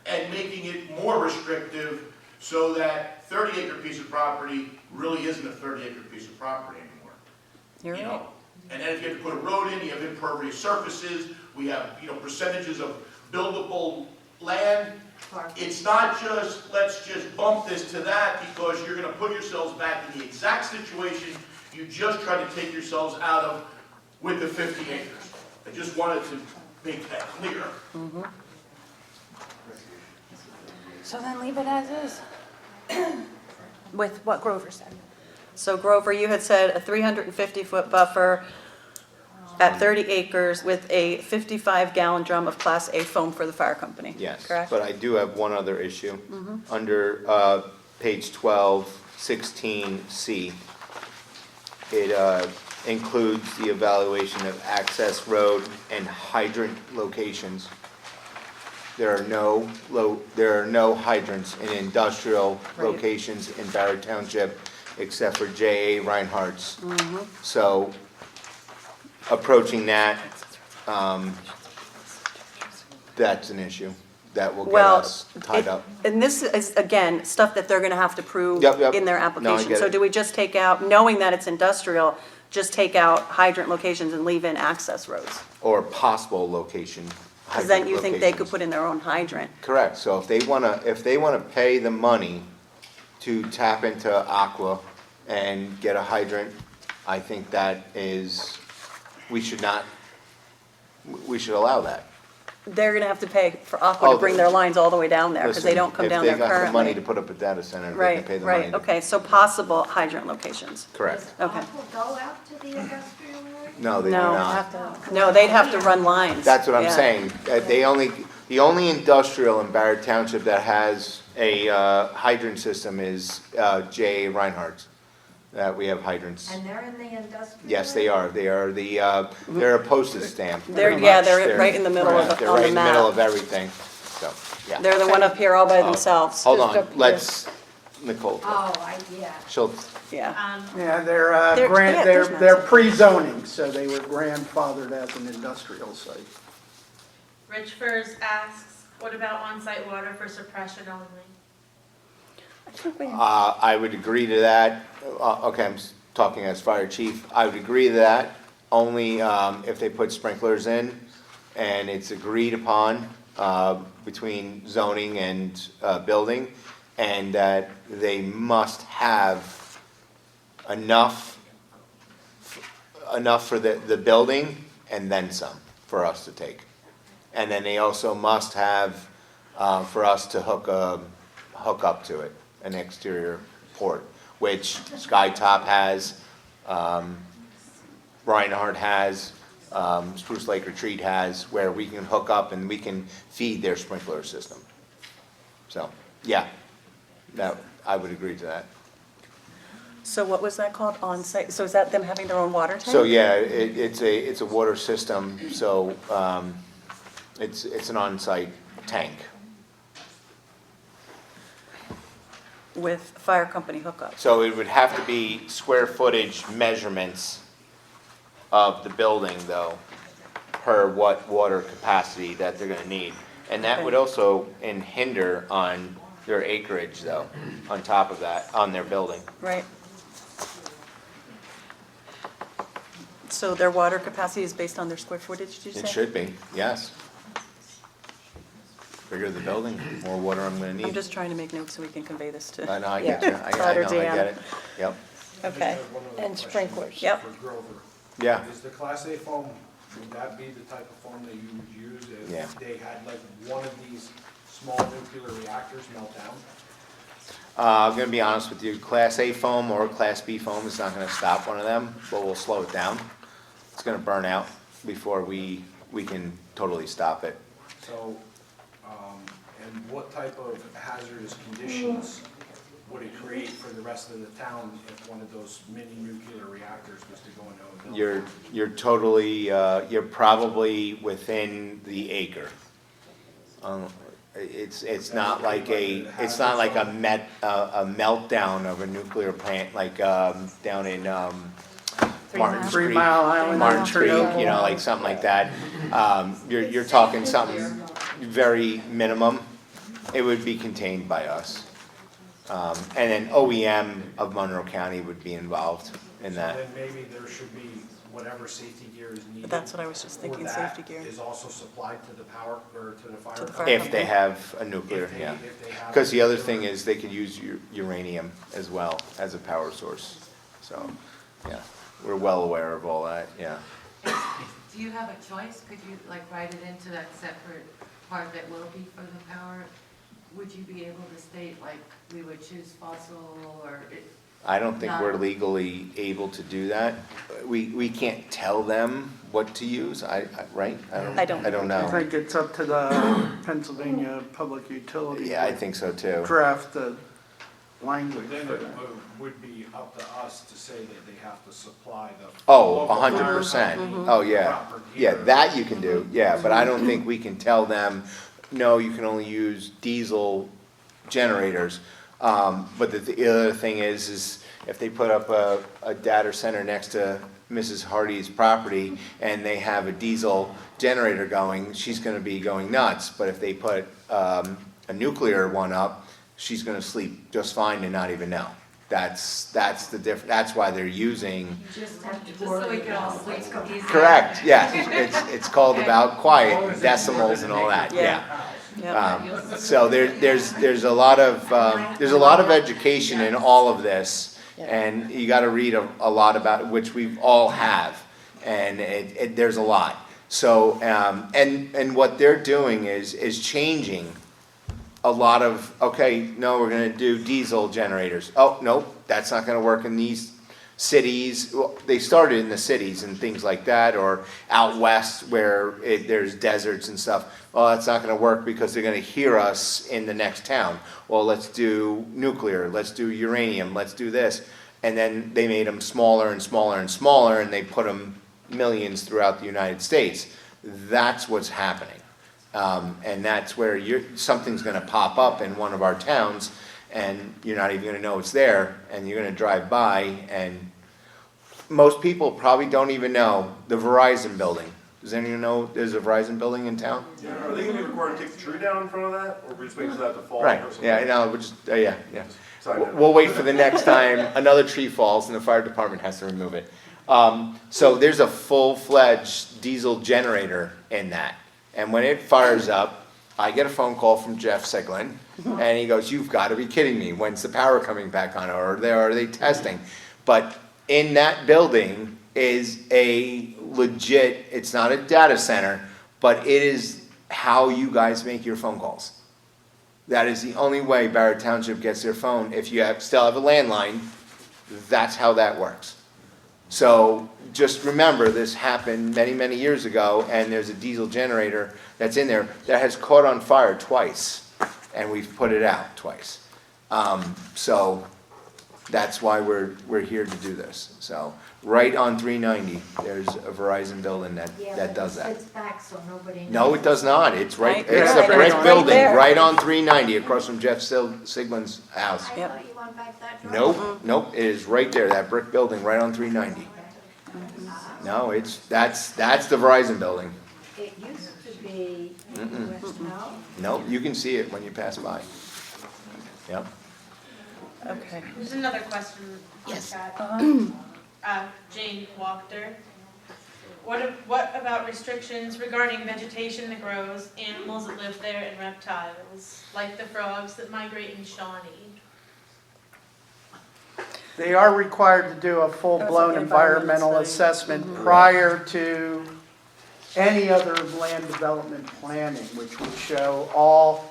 S9: and making it more restrictive so that 30-acre piece of property really isn't a 30-acre piece of property anymore.
S1: You're
S9: You
S1: right.
S9: know, and then if you have to put a road in, you have impervious surfaces, we have, you know, percentages of buildable land. It's not just, let's just bump this to that, because you're gonna put yourselves back in the exact situation you just tried to take yourselves out of with the 50 acres. I just wanted to make that clear.
S8: So then leave it as is. With what Grover said.
S1: So Grover, you had said a 350-foot buffer at 30 acres with a 55-gallon drum of Class A foam for the fire company.
S6: Yes,
S1: Correct?
S6: but I do have one other issue. Under page 12, 16C, it includes the evaluation of access road and hydrant locations. There are no hydrants in industrial
S1: Right.
S6: locations in Barrett Township except for J.A. Reinhardt's. So approaching that, that's an issue that will get
S1: Well,
S6: us tied up.
S1: and this is, again, stuff that they're gonna have to prove
S6: Yep.
S1: in their
S6: No, I
S1: application.
S6: get
S1: So
S6: it.
S1: do we just take out, knowing that it's industrial, just take out hydrant locations and leave in access roads?
S6: Or possible location.
S1: Because then
S6: hydrant
S1: you think they could
S6: locations.
S1: put in their own hydrant.
S6: Correct, so if they wanna pay the money to tap into Aqua and get a hydrant, I think that is, we should allow that.
S1: They're gonna have to pay for Aqua to
S6: Oh,
S1: bring their lines all the way down there, because they
S6: Listen,
S1: don't come down there
S6: If they got the money to
S1: currently.
S6: put up a data center, they can
S1: Right,
S6: pay the money.
S1: right, okay, so possible hydrant locations.
S6: Correct.
S1: Okay.
S11: Aqua go out to the industrial area?
S6: No, they do
S1: No.
S6: not.
S1: No, they'd have to run lines.
S6: That's what I'm
S1: Yeah.
S6: saying. The only industrial in Barrett Township that has a hydrant system is J.A. Reinhardt's. We have hydrants.
S11: And they're in the industrial?
S6: Yes, they are. They are they're a postage stamp.
S1: They're-
S6: pretty
S1: yeah,
S6: much.
S1: they're right in the middle of
S6: right,
S1: the-
S6: They're
S1: on the
S6: right in the middle
S1: map.
S6: of everything, so, yeah.
S1: They're the one up here all by
S6: Oh,
S1: themselves.
S6: Hold
S4: Just
S6: on,
S4: up here.
S6: let's, Nicole,
S11: Oh, yeah.
S6: she'll,
S1: Yeah.
S3: Yeah,
S1: There- yeah,
S3: they're
S1: there's
S3: they're
S1: maps.
S3: pre-zoning, so they were grandfathered as an industrial site.
S13: Rich Furs asks, what about on-site water for suppression only?
S6: I would agree to that. Okay, I'm talking as fire chief. I would agree to that, only if they put sprinklers in and it's agreed upon between zoning and building, and that they must have enough for the building and then some for us to take. And then they also must have for us to hook up to it, an exterior port, which Skytop has, Reinhardt has, Spruce Lake Retreat has, where we can hook up and we can feed their sprinkler system. So, yeah, I would agree to that.
S1: So what was that called, on-site? So is that them having their own water tank?
S6: So, yeah, it's a water system, so it's an on-site tank.
S1: With fire company hookup?
S6: So it would have to be square footage measurements of the building, though, per what water capacity that they're gonna need. And that would also hinder on their acreage though, on top of that, on their building.
S1: Right. So their water capacity is based on their square footage, did you say?
S6: It should be, yes. Bigger the building, more water I'm gonna
S1: I'm
S6: need.
S1: just trying to make notes so we can convey this to.
S6: I know, I get you, I
S1: Todd or
S6: know, I
S1: Deanna.
S6: get it, yep,
S1: Okay.
S4: And sprinklers.
S1: Yep.
S7: For Grover.
S6: yeah.
S7: Is the Class A foam, would that be the type of foam that you would use
S6: Yeah.
S7: if they had like one of these small nuclear reactors melt down?
S6: I'm gonna be honest with you, Class A foam or Class B foam is not gonna stop one of them, but we'll slow it down. It's gonna burn out before we can totally stop it.
S7: So, and what type of hazardous conditions would it create for the rest of the town if one of those mini nuclear reactors was to go into a building?
S6: You're totally, you're probably within the acre. It's not like a meltdown of a nuclear plant like down in Martin
S3: 3
S6: Street.
S3: Mile Island.
S6: Martin
S3: or
S6: Street,
S3: Chernobyl.
S6: you know, like something like that. You're talking something very minimum. It would be contained by us. And then OEM of Monroe County would be involved in that.
S7: So then maybe there should be whatever safety gear is needed.
S1: That's what I was just thinking,
S7: for
S1: safety
S7: that
S1: gear.
S7: Is also supplied to the power, or to the fire.
S1: To the fire
S7: company.
S6: If they have a nuclear,
S7: If they-
S6: yeah.
S7: if they have
S6: Because the other
S7: nuclear-
S6: thing is they could use uranium as well as a power source. So, yeah, we're well aware of all that, yeah.
S2: Do you have a choice? Could you like write it into that separate part that will be for the power? Would you be able to state like we would choose fossil or it?
S6: I don't think we're
S2: No.
S6: legally able to do that. We can't tell them what to use, right?
S1: I don't
S6: I don't
S3: I
S6: know.
S3: think it's up to the Pennsylvania Public Utility.
S6: Yeah, I think so too.
S3: Draft the language
S7: Then
S3: for
S7: it
S3: that.
S7: would be up to us to say that they have to supply the.
S6: Oh,
S7: local fire
S6: 100%.
S7: company
S6: Oh, yeah.
S7: proper
S6: Yeah,
S7: gear.
S6: that you can do, yeah, but I don't think we can tell them, no, you can only use diesel generators. But the other thing is if they put up a data center next to Mrs. Hardy's property and they have a diesel generator going, she's gonna be going nuts. But if they put a nuclear one up, she's gonna sleep just fine and not even know. That's the that's why they're using.
S2: Just have to so we can all sleep easy.
S6: Correct, yes, it's called about quiet, decimals and all that, yeah.
S1: Yeah.
S6: So there's a lot of education in all of this, and you gotta read a lot about it, which we all have, and there's a lot. So, and what they're doing is changing a lot of, okay, no, we're gonna do diesel generators. Oh, nope, that's not gonna work in these cities. Well, they started in the cities and things like that, or out west where there's deserts and stuff. Well, that's not gonna work because they're gonna hear us in the next town. Well, let's do nuclear, let's do uranium, let's do this. And then they made them smaller and smaller and smaller, and they put them millions throughout the United States. That's what's happening. And that's where something's gonna pop up in one of our towns, and you're not even gonna know it's there, and you're gonna drive by, and most people probably don't even know the Verizon building. Does anyone know there's a Verizon building in town?
S10: Yeah, are they gonna be required to take the tree down in front of that, or we just wait for that to fall?
S6: Right,
S10: or something?
S6: yeah, no, we're just, yeah.
S10: Sorry, no.
S6: We'll wait for the next time another tree falls and the fire department has to remove it. So there's a full-fledged diesel generator in that. And when it fires up, I get a phone call from Jeff Siglin, and he goes, "You've got to be kidding me, when's the power coming back on, or are they testing?" But in that building is a legit, it's not a data center, but it is how you guys make your phone calls. That is the only way Barrett Township gets their phone. If you still have a landline, that's how that works. So just remember, this happened many, many years ago, and there's a diesel generator that's in there that has caught on fire twice, and we've put it out twice. So that's why we're here to do this. So right on 390, there's a Verizon building that does that.
S11: It's back, so nobody knows.
S6: No, it does not. It's right,
S1: Right
S6: it's
S1: there.
S6: the brick
S1: Right
S6: building,
S1: there.
S6: right on 390, across from Jeff Siglin's house.
S11: I
S1: Yep.
S11: thought you went back that far.
S6: Nope, it is right there, that brick building, right on 390. No, that's the Verizon building.
S11: It used to be anywhere, no?
S6: Nope, you can see it when you pass by. Yep.
S1: Okay.
S14: There's another question.
S4: Yes.
S14: Chat. Jane Wachter. What about restrictions regarding vegetation that grows, animals that live there, and reptiles, like the frogs that migrate in Shawnee?
S3: They are required to do a full-blown environmental assessment prior to any other land development planning, which would show all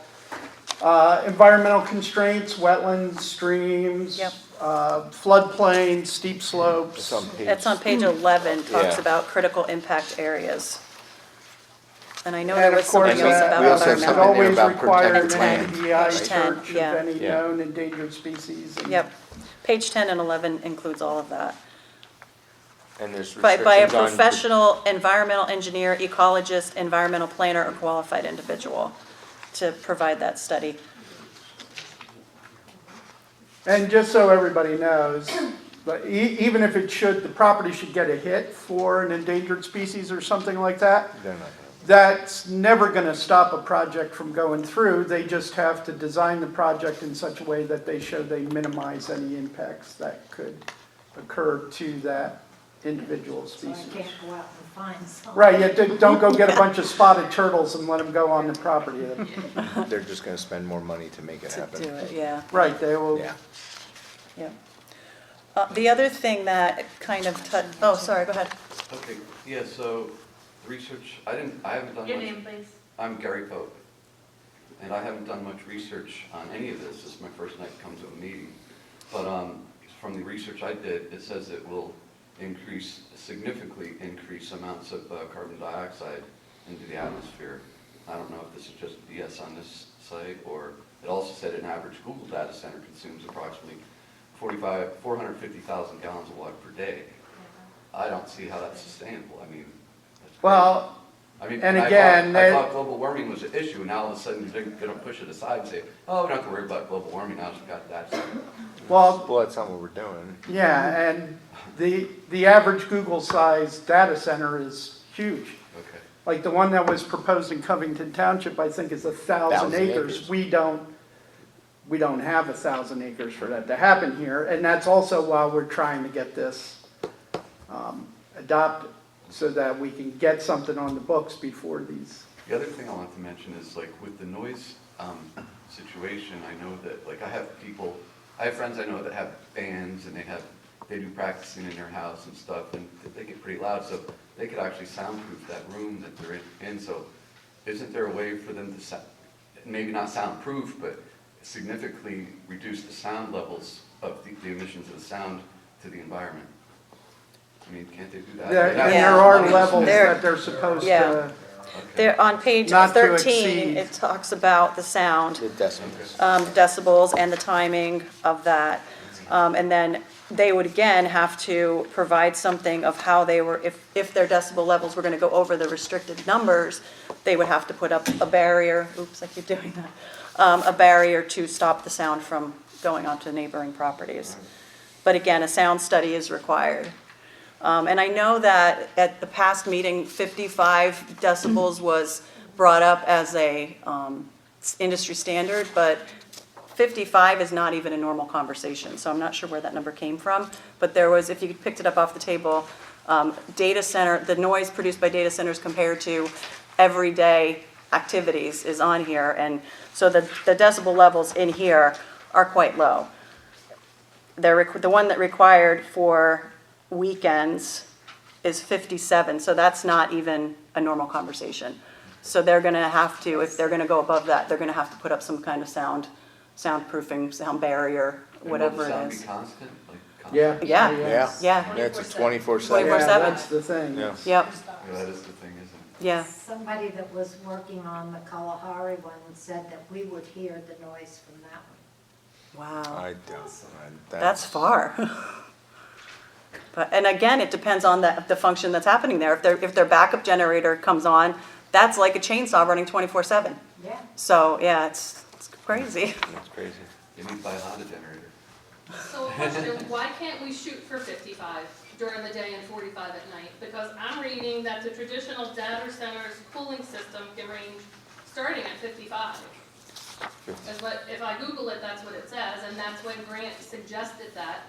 S3: environmental constraints, wetlands, streams,
S1: Yep.
S3: floodplains, steep slopes.
S1: It's on page 11, talks
S6: Yeah.
S1: about critical impact areas. And I know
S3: And
S1: there
S3: of
S1: was something
S3: course,
S1: else
S6: that-
S1: about
S6: we also have
S3: should
S6: something there
S1: environmental.
S3: always
S6: about
S3: require an
S6: protected land.
S3: NDI
S1: Page 10,
S3: search of
S1: yeah.
S3: any
S6: Yeah.
S3: known endangered species. and-
S1: Yep. Page 10 and 11 includes all of that.
S6: And there's
S1: By a
S6: restrictions on.
S1: professional environmental engineer, ecologist, environmental planner, or qualified individual to provide that study.
S3: And just so everybody knows, but even if it should, the property should get a hit for an endangered species or something like that,
S6: They're not.
S3: that's never going to stop a project from going through. They just have to design the project in such a way that they show they minimize any impacts that could occur to that individual
S11: So I
S3: species.
S11: can't go out and find some.
S3: Right, don't go get a bunch of spotted turtles and let them go on the property.
S6: They're just gonna spend more money to make it
S1: To
S6: happen.
S1: do it, yeah.
S3: Right, they will.
S6: Yeah.
S1: Yeah. The other thing that kind of, oh, sorry, go ahead.
S15: Okay, yeah, so research, I haven't done
S14: Your
S15: much.
S14: name, please.
S15: I'm Gary Pope, and I haven't done much research on any of this. This is my first night to come to a meeting. But from the research I did, it says it will significantly increase amounts of carbon dioxide into the atmosphere. I don't know if this is just BS on this site, or it also said an average Google data center consumes approximately 450,000 gallons of water per day. I don't see how that's sustainable. I mean, that's crazy.
S3: Well,
S15: I mean,
S3: and
S15: I
S3: again,
S15: thought- I thought global warming was an issue, and now all of a sudden they're going to push it aside and say, oh, we don't have to worry about global warming, now we've got that.
S3: well,
S6: Well, that's not what we're doing.
S3: yeah, and the average Google size data center is huge.
S15: Okay.
S3: Like the one that was proposed in Covington Township, I think is 1,000 acres.
S6: acres.
S3: We don't have 1,000 acres for that to happen here. And that's also why we're trying to get this adopted, so that we can get something on the books before these.
S15: The other thing I want to mention is like with the noise situation, I know that like I have friends I know that have bands and they do practicing in their house and stuff, and they get pretty loud, so they could actually soundproof that room that they're in. So isn't there a way for them to maybe not soundproof, but significantly reduce the sound levels of the emissions of the sound to the environment? I mean, can't they do that?
S3: And
S1: Yeah.
S3: there are
S15: Money.
S3: levels
S1: There-
S3: that they're supposed
S1: yeah.
S3: to,
S15: Okay.
S1: There, on page
S3: Not to
S1: 13,
S3: exceed.
S1: it talks about the sound,
S6: The decimals.
S1: decibels, and the timing of that. And then they would again have to provide something of how they were, if their decibel levels were gonna go over the restricted numbers, they would have to put up a barrier, oops, I keep doing that, a barrier to stop the sound from going onto neighboring properties. But again, a sound study is required. And I know that at the past meeting, 55 decibels was brought up as a industry standard, but 55 is not even a normal conversation, so I'm not sure where that number came from. But there was, if you picked it up off the table, data center, the noise produced by data centers compared to everyday activities is on here. And so the decibel levels in here are quite low. The one that required for weekends is 57, so that's not even a normal conversation. So they're gonna have to, if they're gonna go above that, they're gonna have to put up some kind of soundproofing, sound barrier,
S15: And
S1: whatever
S15: will the
S1: it
S15: sound
S1: is.
S15: be constant? Like constant?
S3: yeah.
S1: Yeah.
S6: Yeah.
S1: Yeah,
S6: That's a 24/7.
S1: 24/7.
S3: Yeah, that's the thing.
S6: Yeah.
S1: yep,
S15: Yeah, that is the thing, isn't it?
S1: yeah.
S11: Somebody that was working on the Kalahari one said that we would hear the noise from that one.
S1: Wow,
S6: I don't.
S1: that's far. But, and again, it depends on the function that's happening there. If their backup generator comes on, that's like a chainsaw running 24/7.
S11: Yeah.
S1: So, yeah, it's crazy.
S6: That's crazy.
S15: You need to buy a Honda generator.
S12: So a question, why can't we shoot for 55? during the day and 45 at night, because I'm reading that the traditional data center's cooling system can range starting at 55. Is what, if I Google it, that's what it says, and that's when Grant suggested that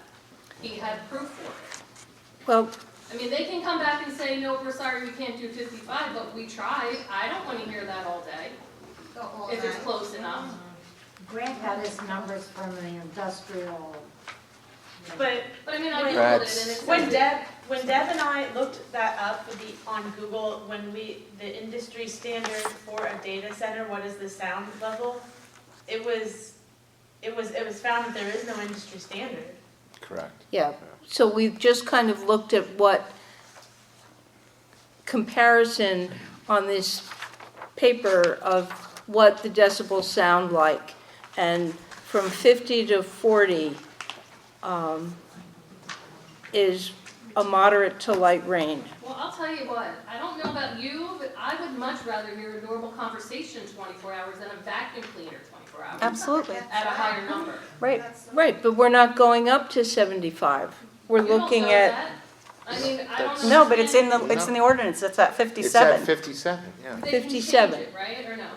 S12: he had proof for it.
S4: Well,
S12: I mean, they can come back and say, no, we're sorry, we can't do 55, but we tried. I don't want to hear that all day, if it's close enough.
S11: Grant got his numbers from the industrial.
S14: But
S12: I mean, I Googled it, and it
S6: That's-
S12: says
S14: when Deb and I looked that up on Google, the industry standard for a data center, what is the sound level? It was found that there is no industry standard.
S6: Correct.
S4: yeah, so we've just kind of looked at what comparison on this paper of what the decibels sound like. And from 50 to 40 is a moderate to light range.
S12: Well, I'll tell you what, I don't know about you, but I would much rather hear a normal conversation 24 hours than a vacuum cleaner 24 hours.
S1: Absolutely.
S12: At a higher number.
S1: Right.
S4: Right, but we're not going up to 75. We're
S12: You don't
S4: looking
S12: know
S4: at,
S12: that. I mean, I don't
S1: No, but it's in
S12: understand.
S1: the ordinance, it's at
S6: It's
S1: 57.
S6: at 57, yeah.
S12: They can change
S4: 57.
S12: it, right, or no?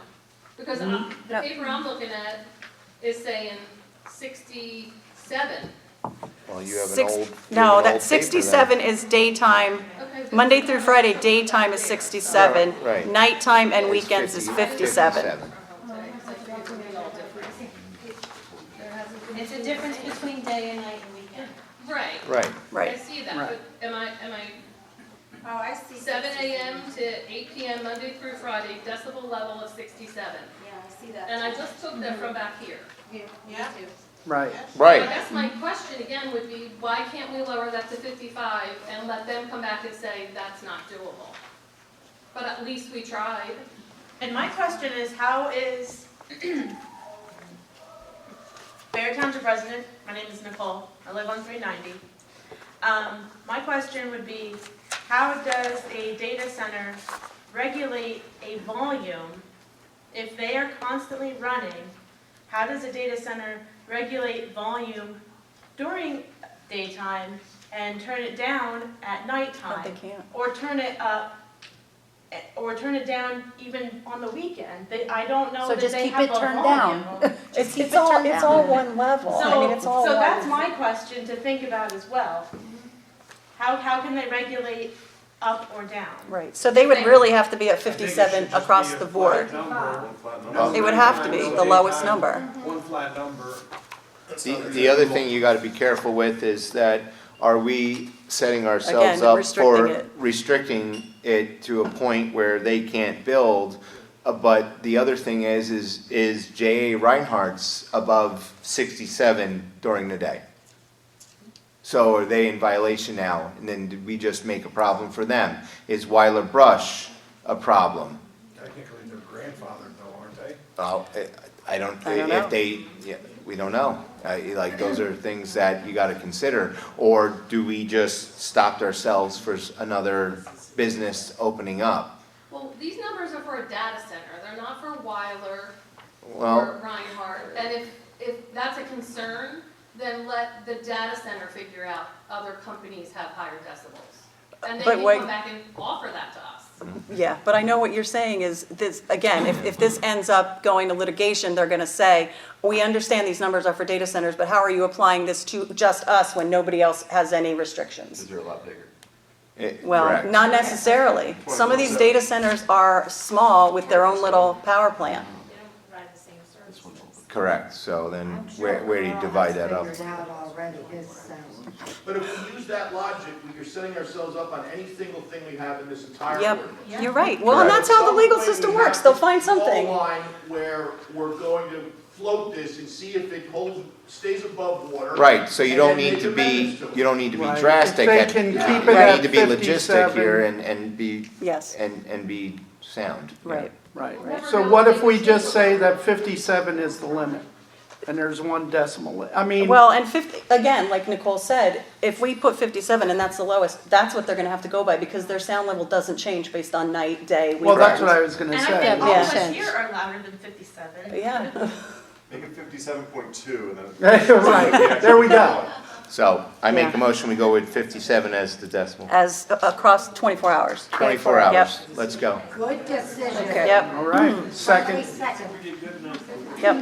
S12: Because the
S1: No.
S12: paper I'm looking at is saying 67.
S6: Well, you have an
S1: Six-
S6: old. you have
S1: No,
S6: an old
S1: that
S6: paper
S1: 67 is daytime.
S12: Okay.
S1: Monday through Friday, daytime is 67.
S6: Right.
S1: Nighttime
S6: then.
S1: and weekends is 57.
S13: It's a difference between day and night and weekend.
S12: Right.
S6: Right.
S12: I
S1: Right.
S12: see that,
S3: Right.
S12: but am I
S13: Oh, I see.
S12: 7 a.m. to 8 p.m. Monday through Friday, decibel level of 67.
S13: Yeah, I see that.
S12: And I just took that from back here.
S13: Yeah.
S3: Right.
S12: I
S6: Right.
S12: guess my question again would be, why can't we lower that to 55 and let them come back and say, that's not doable? But at least we tried.
S14: And my question is, how is Barrett Township resident, my name is Nicole, I live on 390. My question would be, how does a data center regulate a volume if they are constantly running? How does a data center regulate volume during daytime and turn it down at nighttime?
S1: No, they can't.
S14: Or turn it up, or turn it down even on the weekend? I don't know
S1: So
S14: that
S1: just
S14: they
S1: keep
S14: have
S1: it
S14: a
S1: turned
S14: volume.
S1: down. It's all one level. I mean, it's all
S14: So
S1: one.
S14: that's my question to think about as well. How can they regulate up or down?
S1: Right, so they would really have to be at 57 across the board. It would have to be the lowest number.
S7: One flat number.
S6: The other thing you gotta be careful with is that, are we setting ourselves
S1: Again,
S6: up
S1: restricting
S6: for
S1: it.
S6: restricting it to a point where they can't build? But the other thing is J.A. Reinhardt's above 67 during the day? So are they in violation now? And then did we just make a problem for them? Is Weiler Brush a problem?
S7: Technically, they're grandfathered though, aren't they?
S6: Oh, I don't,
S1: I don't know.
S6: if they, yeah, we don't know. Like, those are things that you gotta consider. Or do we just stop ourselves for another business opening up?
S12: Well, these numbers are for a data center. They're not for Weiler
S6: Well,
S12: or Reinhardt. And if that's a concern, then let the data center figure out other companies have higher decibels. And they
S1: But
S12: can
S1: wait-
S12: come back and offer that to us.
S1: Yeah, but I know what you're saying is this, again, if this ends up going to litigation, they're gonna say, we understand these numbers are for data centers, but how are you applying this to just us when nobody else has any restrictions?
S15: Because they're a lot bigger.
S1: Well,
S6: correct.
S1: not necessarily. Some of these data centers are small with their own little power plant.
S13: They don't provide the same services.
S6: Correct, so then
S11: I'm sure
S6: where do you
S11: Carl
S6: divide
S11: has
S6: that up?
S11: figured out already his sound.
S9: But if we use that logic, we are setting ourselves up on any single thing we have in this entire
S1: Yep,
S9: ordinance.
S1: you're right. Well, and that's how the legal system works. They'll find something.
S9: Line where we're going to float this and see if it stays above water.
S6: Right, so you
S9: and
S6: don't
S9: then
S6: need
S9: make
S6: to be,
S9: amendments to it.
S6: you don't need to be
S3: Right.
S6: drastic.
S3: If they
S6: at-
S3: can
S6: you
S3: keep it
S6: need
S3: at
S6: to be logistic
S3: 57.
S6: here and be,
S1: Yes,
S6: and be sound.
S1: right.
S3: Right. So what if we just say that 57 is the limit? And there's 1 decimal, I mean.
S1: Well, and 50, again, like Nicole said, if we put 57 and that's the lowest, that's what they're gonna have to go by because their sound level doesn't change based on night, day,
S3: Well, that's
S1: weekend.
S3: what I was gonna
S14: And I
S3: say.
S14: think all
S1: Yeah.
S14: of us here are louder than 57.
S1: Yeah,
S10: Make it 57.2 and then.
S3: Right, there we go.
S6: So I make
S1: Yeah.
S6: a motion, we go with 57 as the decimal.
S1: as, across 24 hours.
S6: 24
S1: Yep.
S6: hours, let's go.
S11: Good decision.
S4: Okay.
S1: Yep,
S3: All right, second.
S11: Second.
S1: yep.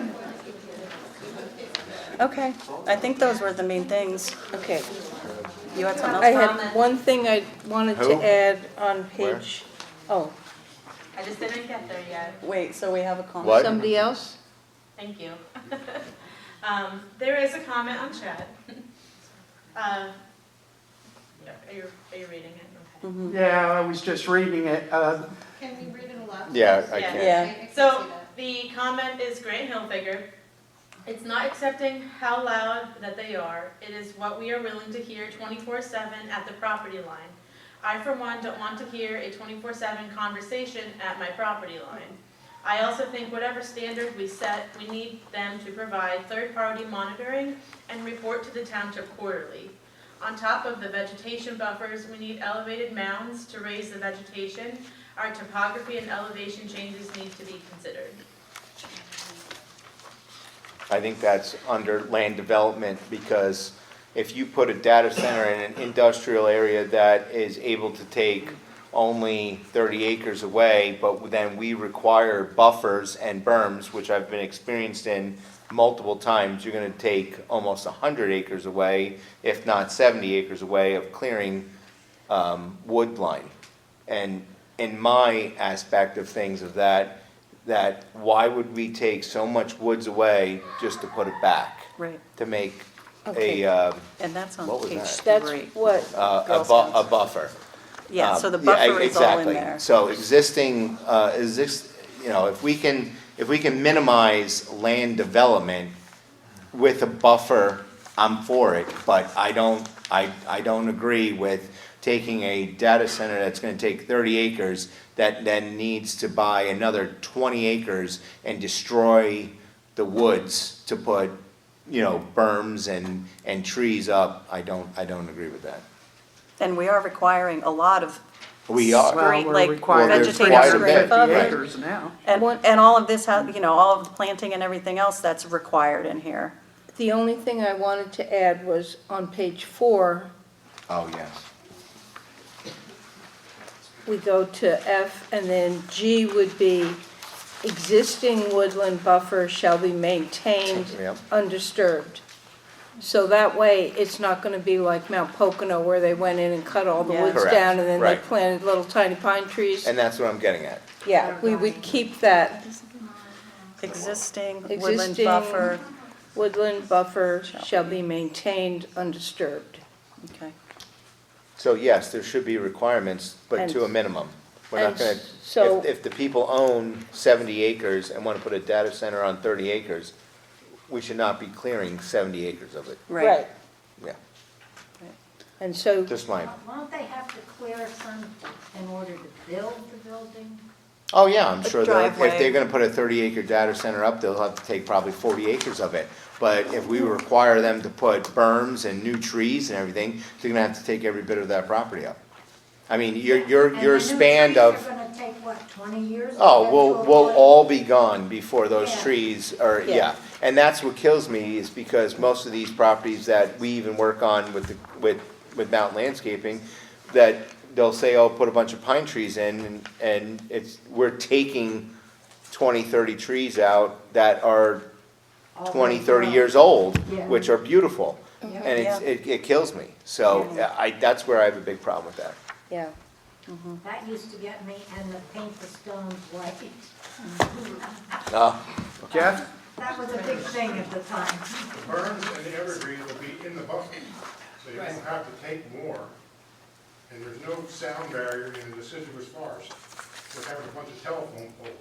S1: Okay, I think those were the main things.
S4: Okay.
S1: You had something
S4: I
S1: else?
S4: had one thing I wanted
S6: Who?
S4: to add on
S6: Where?
S4: page, oh,
S14: I just didn't get there yet.
S1: Wait, so we have a comment?
S6: What?
S4: somebody else?
S14: Thank you. There is a comment on chat. Yeah, are you reading it? Okay.
S3: Yeah, I was just reading it.
S13: Can we read it aloud?
S6: Yeah, I
S14: Yeah.
S6: can.
S1: Yeah.
S13: I can see
S14: So
S13: that.
S14: the comment is Grant Hilfiger. It's not accepting how loud that they are. It is what we are willing to hear 24/7 at the property line. I, for one, don't want to hear a 24/7 conversation at my property line. I also think whatever standard we set, we need them to provide third-party monitoring and report to the township quarterly. On top of the vegetation buffers, we need elevated mounds to raise the vegetation. Our topography and elevation changes need to be considered.
S6: I think that's under land development, because if you put a data center in an industrial area that is able to take only 30 acres away, but then we require buffers and berms, which I've been experienced in multiple times, you're gonna take almost 100 acres away, if not 70 acres away of clearing wood line. And in my aspect of things of that why would we take so much woods away just to put it back?
S1: Right,
S6: To make
S4: Okay.
S6: a,
S1: and that's on
S6: What was
S1: page
S6: that?
S4: That's
S1: 3.
S4: what,
S6: a buffer.
S1: Yeah, so the
S6: Yeah,
S1: buffer is all in
S6: exactly.
S1: there.
S6: So existing, if we can minimize land development with a buffer, I'm for it, but I don't agree with taking a data center that's gonna take 30 acres that then needs to buy another 20 acres and destroy the woods to put, berms and trees up. I don't agree with that.
S1: And we are requiring a lot of
S6: We are.
S3: Well,
S1: screen,
S3: we're
S1: like
S3: required
S6: there's
S1: vegetative
S6: quite a
S1: screen
S6: bit,
S1: buffer.
S6: right.
S3: acres now.
S1: And all of this has, all of the planting and everything else that's required in here.
S4: the only thing I wanted to add was on page 4,
S6: Oh, yes.
S4: we go to F, and then G would be, existing woodland buffer shall be maintained
S6: Yep.
S4: undisturbed. So that way, it's not gonna be like Mount Pocono where they went in and cut all the
S1: Yeah.
S4: woods
S6: Correct,
S4: down and then they
S6: right.
S4: planted little tiny pine trees.
S6: And that's what I'm getting at.
S4: Yeah, we would keep that
S1: Existing woodland
S4: Existing-
S1: buffer,
S4: woodland buffer shall be maintained undisturbed.
S1: okay.
S6: So yes, there should be requirements, but to a minimum. We're not
S4: and
S6: gonna,
S4: so-
S6: if the people own 70 acres and wanna put a data center on 30 acres, we should not be clearing 70 acres of it.
S1: Right.
S6: Yeah,
S4: And so,
S6: just my,
S11: Won't they have to clear some in order to build the building?
S6: oh yeah, I'm
S1: A
S6: sure that if
S1: driveway.
S6: they're gonna put a 30-acre data center up, they'll have to take probably 40 acres of it. But if we require them to put berms and new trees and everything, they're gonna have to take every bit of that property up. I mean, your span of.
S11: And the new trees are gonna take, what, 20 years? to
S6: Oh,
S11: get
S6: we'll
S11: to a
S6: we'll
S11: wood?
S6: all be gone before those
S11: Yeah.
S6: trees are,
S4: Yeah.
S6: yeah. And that's what kills me, is because most of these properties that we even work on with Mountain Landscaping, that they'll say, oh, put a bunch of pine trees in, and we're taking 20, 30 trees out that are 20, 30 years old,
S11: Yeah.
S6: which are beautiful.
S11: Yeah.
S6: And it kills me. So that's where I have a big problem with that.
S4: yeah,
S11: That used to get me, and the paint the stones white.
S3: Jeff?
S11: That was a big thing at the time.
S16: The berms and the evergreen will be in the buffer, so you don't have to take more. And there's no sound barrier in the deciduous forest. We're having a bunch of telephone poles,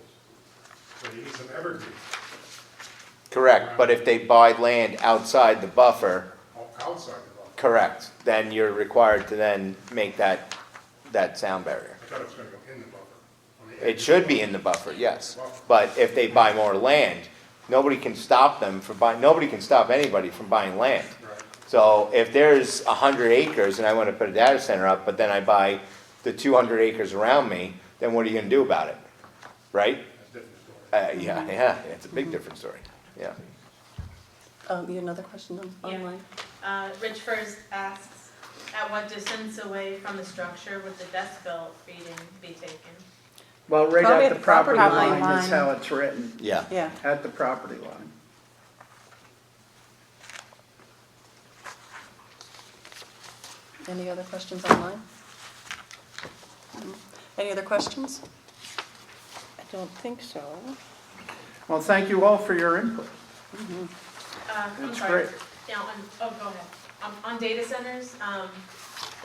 S16: so you need some evergreen
S6: Correct, but if they buy land outside the buffer,
S16: outside the buffer.
S6: correct, then you're required to then make that sound barrier.
S16: I thought it was gonna go in the buffer. on the edge.
S6: It should be in the buffer, yes, but if they buy more land, nobody can stop them from buying, nobody can stop anybody from buying land.
S16: Right.
S6: So if there's 100 acres and I want to put a data center up, but then I buy the 200 acres around me, then what are you gonna do about it? Right?
S16: That's a different story.
S6: Yeah, it's a big different story, yeah.
S1: You had another question
S14: Yeah.
S1: online?
S14: Rich first asks, at what distance away from the structure would the decibel reading be taken?
S3: Well, right
S1: Probably
S3: at the property line
S8: line.
S3: is how it's written,
S6: Yeah.
S1: Yeah.
S3: at the property line.
S1: Any other questions online? Any other questions?
S4: I don't think so.
S3: Well, thank you all for your input.
S14: I'm
S3: That's
S14: sorry.
S3: great.
S14: Yeah, go ahead. On data centers,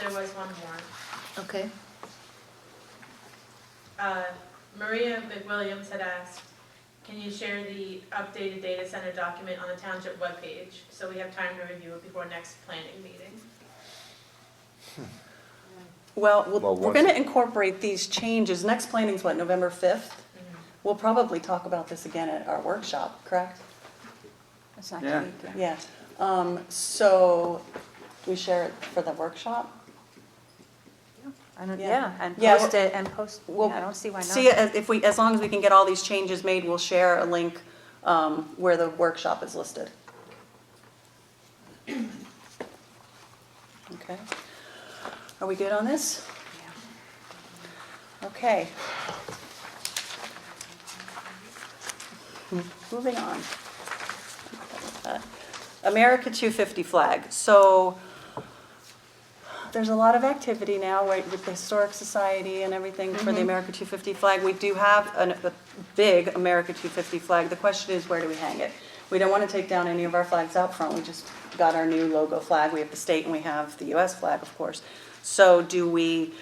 S14: there was one more.
S4: Okay.
S14: Maria McWilliams had asked, can you share the updated data center document on the township webpage so we have time to review it before next planning meeting?
S1: Well, we're
S6: Well,
S1: going to incorporate these changes. Next planning's what, November 5th? We'll probably talk about this again at our workshop, correct?
S8: It's not
S3: Yeah.
S8: cute,
S1: Yeah. So, do we share it for the workshop?
S8: I don't,
S1: Yeah.
S8: yeah, and
S1: Yeah,
S8: post it and post,
S1: We'll
S8: yeah, I don't see why not.
S1: See, as long as we can get all these changes made, we'll share a link where the workshop is listed. Okay. Are we good on this? Okay. Moving on. America 250 flag. So there's a lot of activity now right, with the Historic Society and everything for the America 250 flag. We do have a big America 250 flag. The question is, where do we hang it? We don't want to take down any of our flags out front. We just got our new logo flag. We have the state and we have the US flag, of course. So do we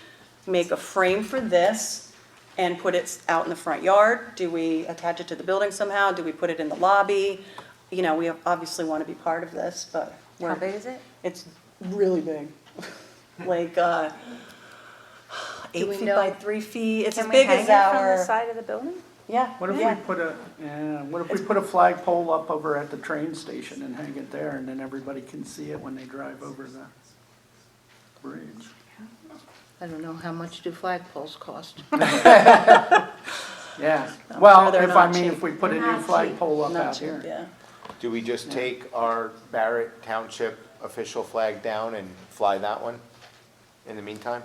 S1: make a frame for this and put it out in the front yard? Do we attach it to the building somehow? Do we put it in the lobby? You know, we obviously want to be part of this, but
S8: How big is it?
S1: it's really big. Like 8
S4: we
S1: feet
S4: know-
S1: by 3 feet. It's as
S8: Can we
S1: big
S8: hang
S1: as
S8: it from the
S1: our.
S8: side of the building?
S1: Yeah.
S3: What if
S1: yeah.
S3: we put a flagpole up over at the train station and hang it there, and then everybody can see it when they drive over the bridge?
S4: I don't know, how much do flagpoles cost?
S3: Yeah,
S1: I'm
S3: well,
S1: sure they're
S3: if I
S1: not
S3: mean,
S1: cheap.
S3: if we put a
S11: They're
S3: new
S11: not cheap.
S3: flagpole up
S1: Not
S3: out
S1: cheap,
S3: here.
S1: yeah.
S6: Do we just take our Barrett Township official flag down and fly that one in the meantime?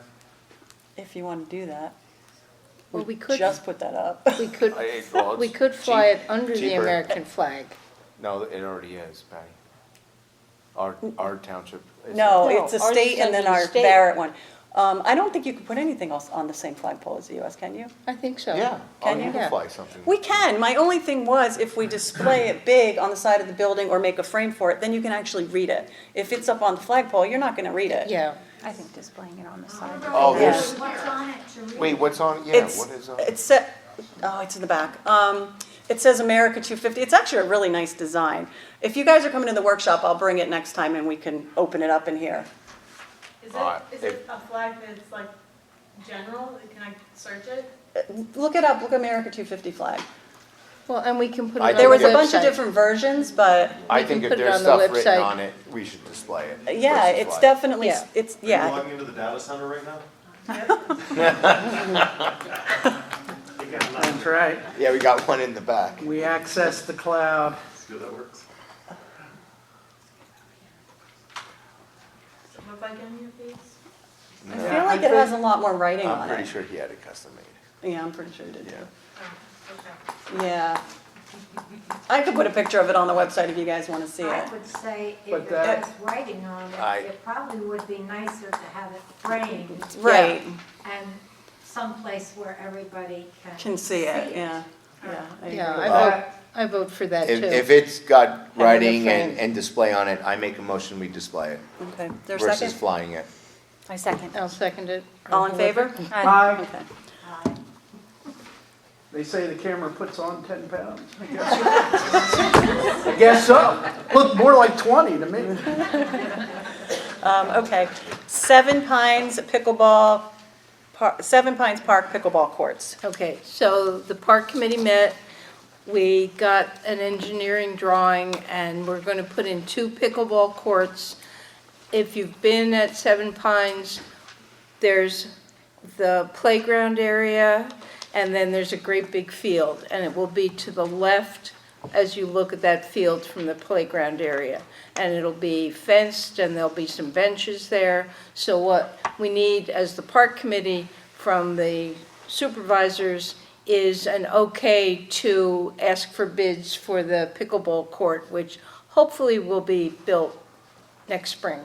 S1: If you want to do that.
S4: Well, we could,
S1: Just put that up.
S4: we could,
S6: Well, it's
S4: we could fly it under the
S6: cheaper.
S4: American flag.
S6: No, it already is, Patty. Our township. is-
S1: No,
S4: No,
S1: it's a
S4: ours
S1: state
S4: is
S1: and then
S4: under the
S1: our
S4: state.
S1: Barrett one. I don't think you can put anything else on the same flagpole as the US, can you?
S4: I think so.
S6: Yeah,
S1: Can
S6: you
S1: you?
S6: can
S4: Yeah.
S6: fly something.
S1: We can. My only thing was if we display it big on the side of the building or make a frame for it, then you can actually read it. If it's up on the flagpole, you're not going to read it.
S4: Yeah.
S8: I think displaying it on the side.
S6: Oh,
S1: Yeah.
S6: there's,
S11: What's on it to read?
S6: wait, what's on, yeah,
S1: It's,
S6: what is on?
S1: it's it's in the back. It says America 250. It's actually a really nice design. If you guys are coming to the workshop, I'll bring it next time and we can open it up in here.
S14: Is
S6: If-
S14: it a flag that's like general? Can I search it?
S1: Look it up. Look America 250 flag.
S4: Well, and we can put it
S6: I
S4: on the website.
S1: There was a bunch of different versions, but
S6: I
S4: we
S6: think
S4: can
S6: if
S4: put it
S6: there's
S4: on the
S6: stuff written
S4: website.
S6: on it, we should display it.
S1: yeah,
S6: versus
S1: it's
S6: fly.
S1: definitely,
S4: Yeah.
S1: it's,
S10: Are you
S1: yeah.
S10: logging into the data center right now?
S3: That's right.
S6: Yeah, we got one in the back.
S3: We access the cloud.
S10: See how that works?
S14: Does it look like any of these?
S1: I
S6: No.
S1: feel like it has a lot more writing
S6: I'm
S1: on
S6: pretty
S1: it.
S6: sure he had it custom made.
S1: Yeah, I'm pretty sure it did
S6: Yeah.
S1: too.
S14: Oh, okay.
S1: Yeah. I could put a picture of it on the website if you guys want to see
S11: I
S1: it.
S11: would say if
S3: But
S11: it
S3: that-
S11: has writing on
S6: I-
S11: it, it probably would be nicer to have it framed
S1: Right,
S11: and someplace where everybody
S1: can see it, yeah, yeah. I agree
S4: Yeah,
S1: with
S4: I
S1: that.
S4: vote, I vote for that
S6: If,
S4: too.
S6: if it's got
S4: the
S6: writing
S4: frame.
S6: and display on it, I make a motion, we display it
S1: Okay, there's a
S6: versus
S1: second?
S6: flying it.
S8: I second.
S4: I'll second it.
S1: All in favor?
S3: Aye.
S1: Okay.
S3: They say the camera puts on 10 pounds. I guess so. Look more like 20 to me.
S1: Okay, Seven Pines Park pickleball courts.
S4: Okay, so the park committee met, we got an engineering drawing, and we're gonna put in 2 pickleball courts. If you've been at Seven Pines, there's the playground area, and then there's a great big field, and it will be to the left as you look at that field from the playground area. And it'll be fenced, and there'll be some benches there. So what we need as the park committee from the supervisors is an okay to ask for bids for the pickleball court, which hopefully will be built next spring.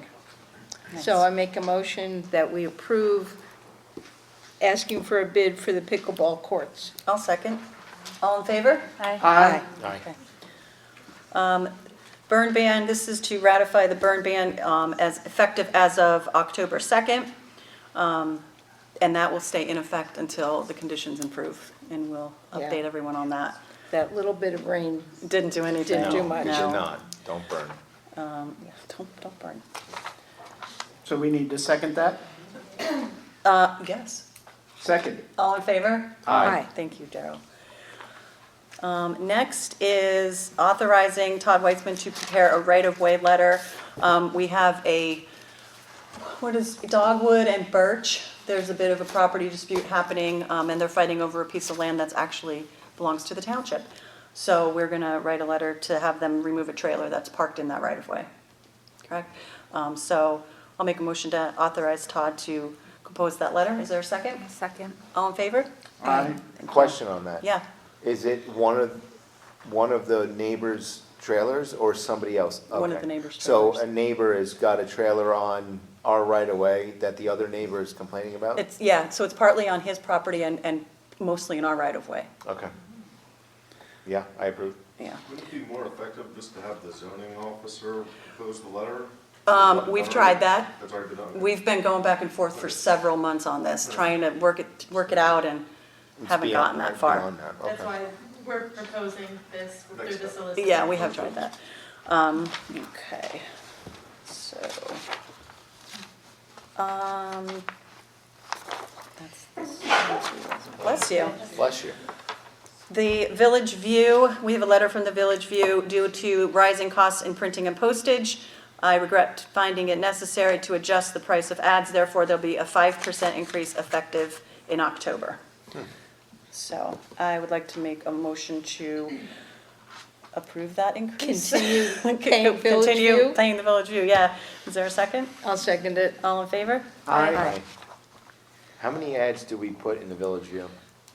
S4: So I make a motion that we approve asking for a bid for the pickleball courts.
S1: I'll second. All in favor?
S3: Aye.
S6: Aye.
S1: Burn ban, this is to ratify the burn ban as effective as of October 2nd. And that will stay in effect until the conditions improve, and we'll update everyone on that.
S4: That little bit of rain
S1: Didn't do anything.
S4: Didn't do
S6: No,
S4: much.
S6: we
S1: No.
S6: did not. Don't burn.
S1: Yeah, don't burn.
S3: So we need to second that?
S1: Yes.
S3: Second.
S1: All in favor?
S3: Aye.
S1: Thank you, Daryl. Next is authorizing Todd Weitzman to prepare a right-of-way letter. We have Dogwood and Birch. There's a bit of a property dispute happening, and they're fighting over a piece of land that's actually belongs to the township. So we're gonna write a letter to have them remove a trailer that's parked in that right-of-way. Correct? So I'll make a motion to authorize Todd to compose that letter. Is there a second?
S8: Second.
S1: All in favor?
S3: Aye.
S6: Question on that.
S1: Yeah.
S6: Is it one of the neighbor's trailers or somebody else?
S1: One of
S6: Okay.
S1: the neighbor's
S6: So
S1: trailers.
S6: a neighbor has got a trailer on our right of way that the other neighbor is complaining about?
S1: So it's partly on his property and mostly in our right-of-way.
S6: Okay. Yeah, I approve.
S1: Yeah.
S10: Wouldn't it be more effective just to have the zoning officer propose the letter?
S1: We've tried that.
S10: That's already been done.
S1: We've been going back and forth for several months on this, trying to work it out, and haven't gotten that far.
S6: Beyond that,
S14: That's
S6: okay.
S14: why we're proposing this through the
S10: Next
S14: solicitor.
S1: Yeah, we have tried that. Okay, so, bless you.
S6: Bless you.
S1: The Village View, we have a letter from the Village View due to rising costs in printing and postage. I regret finding it necessary to adjust the price of ads, therefore there'll be a 5% increase effective in October. So I would like to make a motion to approve that increase.
S4: Continue paying Village
S1: Continue
S4: View?
S1: paying the Village View, yeah. Is there a second?
S4: I'll second it.
S1: All in favor?
S3: Aye.
S6: How many ads do we put in the Village View?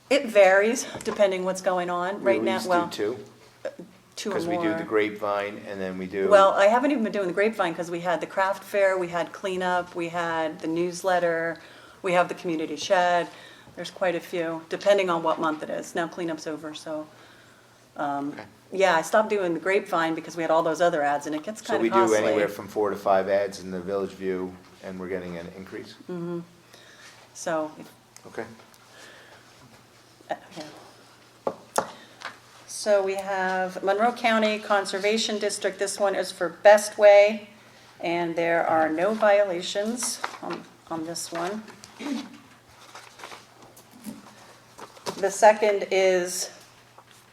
S1: It varies depending what's going on. Right now,
S6: We
S1: well,
S6: always do two?
S1: two or
S6: Because we do
S1: more.
S6: the grapevine and then we do.
S1: Well, I haven't even been doing the grapevine because we had the craft fair, we had cleanup, we had the newsletter, we have the community shed. There's quite a few, depending on what month it is. Now cleanup's over, so.
S6: Okay.
S1: Yeah, I stopped doing the grapevine because we had all those other ads and it gets
S6: So
S1: kind
S6: we
S1: of
S6: do
S1: costly.
S6: anywhere from 4 to 5 ads in the Village View and we're getting an increase?
S1: So,
S6: Okay.
S1: yeah. So we have Monroe County Conservation District. This one is for Best Way, and there are no violations on this one. The second is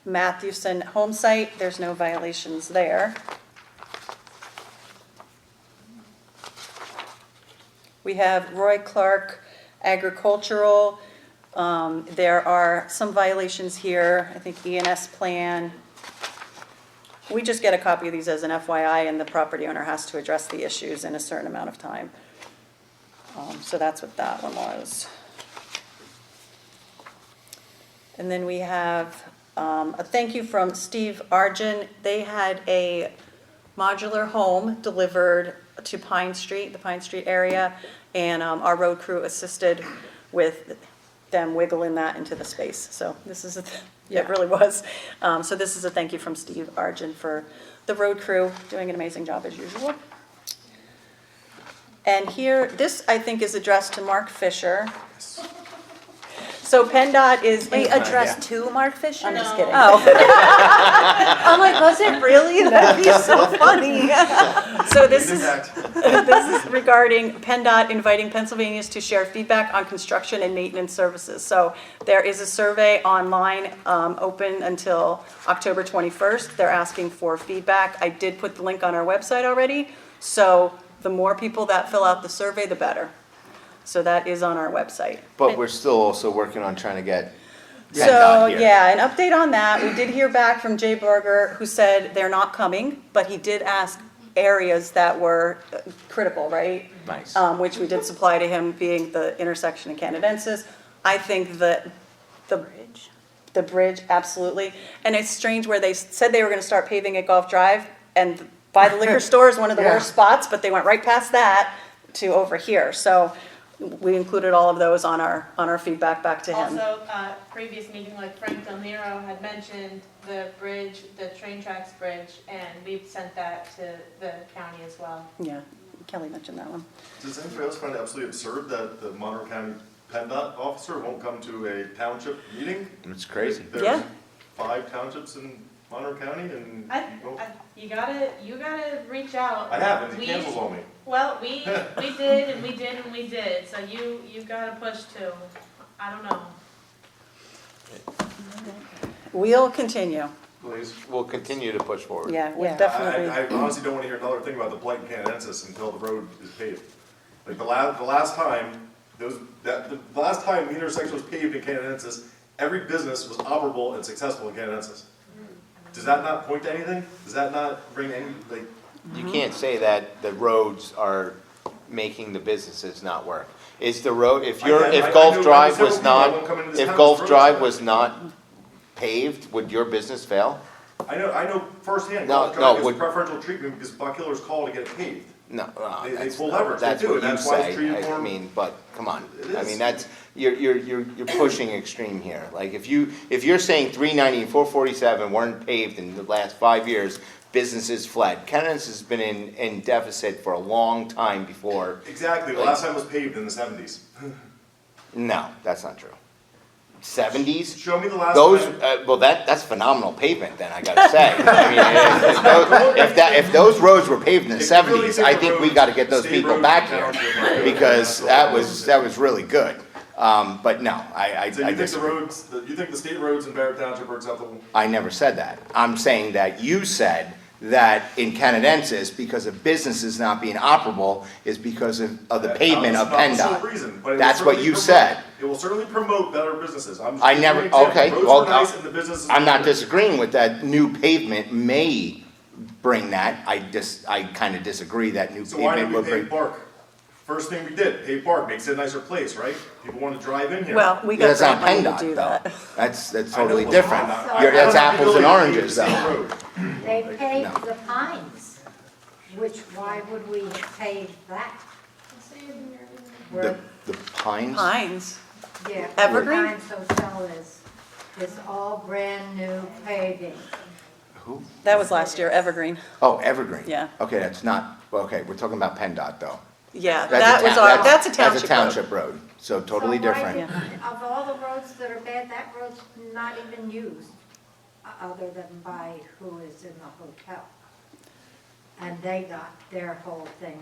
S1: Mathewson Home Site. There's no violations there. We have Roy Clark Agricultural. There are some violations here, I think E&S plan. We just get a copy of these as an FYI, and the property owner has to address the issues in a certain amount of time. So that's what that one was. And then we have a thank you from Steve Arjun. They had a modular home delivered to Pine Street, the Pine Street area, and our road crew assisted with them wiggling that into the space. So this is, it really was. So this is a thank you from Steve Arjun for the road crew doing an amazing job as usual. And here, this I think is addressed to Mark Fisher. So PennDOT is.
S8: Wait, addressed to Mark Fisher?
S1: I'm just kidding.
S8: Oh.
S1: I'm like, was it really? That'd be so funny. So this is regarding PennDOT inviting Pennsylvanians to share feedback on construction and maintenance services. So there is a survey online, open until October 21st. They're asking for feedback. I did put the link on our website already. So the more people that fill out the survey, the better. So that is on our website.
S6: But we're still also working on trying to get
S1: So,
S6: PennDOT here.
S1: yeah, an update on that. We did hear back from Jay Berger, who said they're not coming, but he did ask areas that were critical, right?
S6: Nice.
S1: Which we did supply to him, being the intersection in Canadensis. I think that the bridge, absolutely. And it's strange where they said they were gonna start paving at Golf Drive, and by the liquor store is one of the
S3: Yeah.
S1: worst spots, but they went right past that to over here. So we included all of those on our feedback back to him.
S14: Also, previous meeting, like Frank Del Nero had mentioned the bridge, the train tracks bridge, and we've sent that to the county as well.
S1: Yeah, Kelly mentioned that one.
S10: Does anybody else find it absolutely absurd that the Monroe County PennDOT officer won't come to a township meeting?
S6: It's crazy.
S10: There's
S1: Yeah.
S10: 5 townships in Monroe County and
S14: You gotta reach out.
S10: I have, and he
S14: We-
S10: cancels on me.
S14: Well, we did, and we did, and we did, so you've gotta push too. I don't know.
S1: We'll continue.
S10: Please.
S6: We'll continue to push forward.
S1: Yeah, we'll
S4: Yeah.
S1: definitely.
S10: I honestly don't want to hear another thing about the blight in Canadensis until the road is paved. Like the last time, the last time the intersection was paved in Canadensis, every business was operable and successful in Canadensis. Does that not point to anything? Does that not bring any, like,
S6: You can't say that the roads are making the businesses not work. Is the road, if
S10: I know
S6: Gulf Drive
S10: several
S6: was
S10: people that
S6: not,
S10: won't come into this
S6: if
S10: town
S6: Gulf
S10: because
S6: Drive
S10: roads
S6: was not paved, would your business fail?
S10: I know firsthand,
S6: No,
S10: Gulf
S6: no,
S10: Drive gets
S6: would-
S10: preferential treatment because Buck Hiller's called to get it paved.
S6: No,
S10: They
S6: that's
S10: pull
S6: not-
S10: leverage, they
S6: that's
S10: do,
S6: what
S10: and
S6: you
S10: that's why it's
S6: say.
S10: treated
S6: I
S10: more-
S6: mean, but, come on.
S10: It
S6: I
S10: is.
S6: mean, that's, you're pushing extreme here. Like, if you're saying 390 and 447 weren't paved in the last 5 years, businesses fled. Canadensis has been in deficit for a long time before.
S10: Exactly, the last time it was paved in the 70s.
S6: No, that's not true. 70s?
S10: Show me the last
S6: Those,
S10: time.
S6: well, that's phenomenal pavement, then, I gotta say. I mean, if those roads were paved in the
S10: If you really
S6: 70s,
S10: think
S6: I
S10: the
S6: think we
S10: roads,
S6: gotta get those
S10: state
S6: people
S10: roads
S6: back
S10: in
S6: here,
S10: township are good,
S6: because
S10: that's
S6: that was really good. But no, I
S10: So you think the
S6: disagree.
S10: roads, you think the state roads in Barrett Township are acceptable?
S6: I never said that. I'm saying that you said that in Canadensis, because of businesses not being operable, is because of the pavement of
S10: That's not the sole
S6: PennDOT.
S10: reason, but it will
S6: That's what
S10: certainly
S6: you
S10: promote-
S6: said.
S10: It will certainly promote better businesses. I'm just
S6: I
S10: giving
S6: never,
S10: you an example.
S6: okay,
S10: Roads
S6: well,
S10: were nice and the businesses
S6: I'm
S10: were
S6: not
S10: good.
S6: disagreeing with that. New pavement may bring that. I kind of disagree that new
S10: So why did
S6: pavement
S10: we
S6: would bring.
S10: pave Bark? First thing we did, pave Bark, makes it a nicer place, right? People want to drive in here.
S1: Well, we
S6: Yeah,
S1: got
S6: that's not
S1: grant money to
S6: PennDOT,
S1: do
S6: though.
S1: that.
S6: That's
S10: I know
S6: totally
S10: it's
S6: different.
S10: not.
S11: You're-
S10: I
S6: That's
S10: don't have the
S6: apples and
S10: ability to
S6: oranges,
S10: pave the
S6: though.
S10: same road.
S11: They
S6: No.
S11: paved the Pines, which, why would we pave that? Where,
S6: The pines?
S1: Pines.
S11: yeah.
S1: Evergreen?
S11: Pines Hotel is all brand new paving.
S6: Who?
S1: That was last year, Evergreen.
S6: Oh, Evergreen.
S1: Yeah.
S6: Okay, that's not, okay, we're talking about PennDOT, though.
S1: Yeah,
S6: That's
S1: that
S6: a
S1: was
S6: town-
S1: that's a
S6: That's
S1: township
S6: a
S1: road.
S6: township road, so totally
S11: So why
S6: different.
S11: did- Of all the roads that are bad, that road's not even used, other than by who is in the hotel. And they got their whole thing.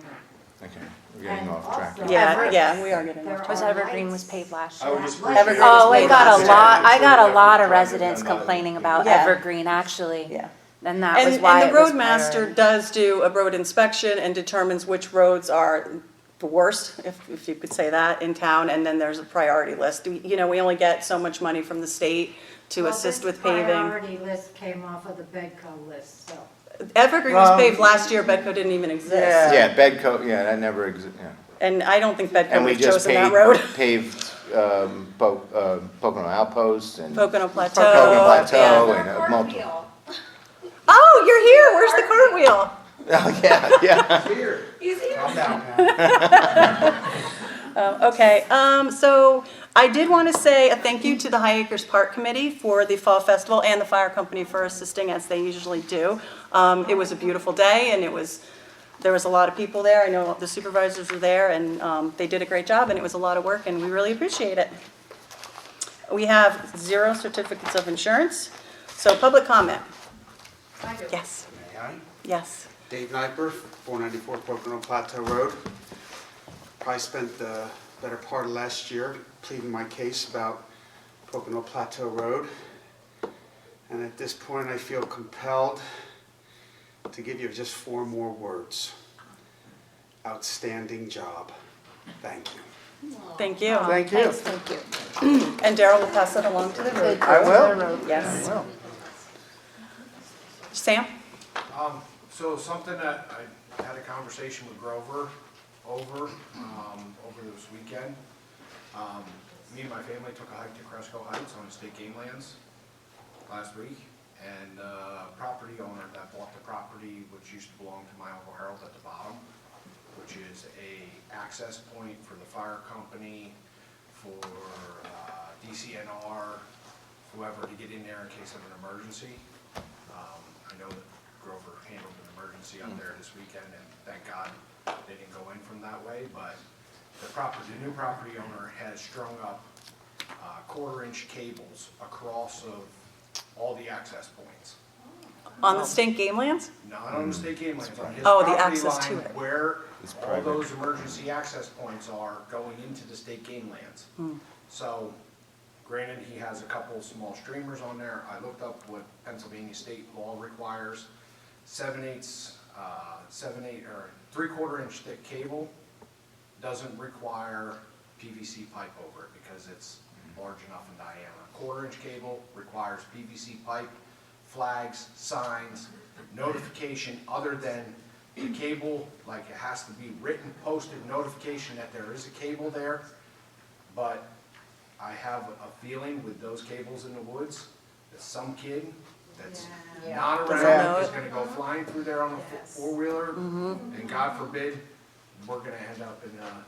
S6: Okay, we're getting
S11: And
S6: off track.
S11: also-
S1: Yeah, yeah, we are getting
S11: There
S1: off
S8: Was
S11: are
S8: Evergreen
S11: lights.
S8: was paved last
S10: I
S8: year.
S10: would just
S11: Like-
S10: appreciate it.
S8: Oh, I got a
S10: Yeah.
S8: lot, I got a lot of
S10: Yeah.
S8: residents complaining about
S1: Yeah.
S8: Evergreen, actually.
S1: Yeah.
S8: And that was why
S1: And
S8: it
S1: the
S8: was
S1: roadmaster
S8: priority.
S1: does do a road inspection and determines which roads are the worst, if you could say that, in town, and then there's a priority list. You know, we only get so much money from the state to assist with
S11: Well,
S1: paving.
S11: this priority list came off of the Bedco list, so.
S1: Evergreen was paved last year, Bedco didn't even exist.
S6: Yeah, Bedco, yeah, that never existed, yeah.
S1: And I don't think
S6: And
S1: Bedco
S6: we
S1: would have
S6: just
S1: chosen that road.
S6: paved, Pocono Outposts and.
S1: Pocono Plateau.
S6: Pocono Plateau
S1: yeah.
S6: and multiple.
S1: Oh, you're here, where's the cartwheel?
S6: Oh, yeah, yeah.
S1: He's here.
S3: Calm down, Pam.
S1: Okay, so I did want to say a thank you to the High Acres Park Committee for the Fall Festival and the fire company for assisting as they usually do. It was a beautiful day and there was a lot of people there. I know the supervisors were there and they did a great job and it was a lot of work and we really appreciate it. We have 0 certificates of insurance. So public comment.
S13: I do.
S1: Yes,
S17: May I?
S1: yes.
S17: Dave Nyper, 494 Pocono Plateau Road. I spent the better part of last year pleading my case about Pocono Plateau Road. And at this point, I feel compelled to give you just 4 more words. Outstanding job. Thank you.
S1: Thank you.
S3: Thank you.
S4: Thank you.
S1: And Daryl will pass it along to the road.
S3: I will.
S1: Yes.
S3: I will.
S1: Sam?
S7: So something that I had a conversation with Grover over this weekend. Me and my family took a hike to Cresco Heights on state game lands last week. And property owner that bought the property, which used to belong to my Uncle Harold at the bottom, which is a access point for the fire company, for DCNR, whoever to get in there in case of an emergency. I know that Grover handled an emergency up there this weekend, and thank God they didn't go in from that way, but the new property owner has strung up 1/4-inch cables across of all the access points.
S1: On the state game lands?
S7: Not on the state game lands, on his
S1: Oh, the
S7: property
S1: access to
S7: line
S1: it.
S7: where all those emergency access points are going into the state game lands. So granted, he has a couple small streamers on there. I looked up what Pennsylvania state law requires. 7/8 or 3/4-inch thick cable doesn't require PVC pipe over it because it's large enough in diameter. 1/4-inch cable requires PVC pipe, flags, signs, notification other than the cable, like it has to be written, posted notification that there is a cable there. But I have a feeling with those cables in the woods, that some kid that's not around is gonna go flying through there on a four-wheeler, and God forbid, we're gonna end up in a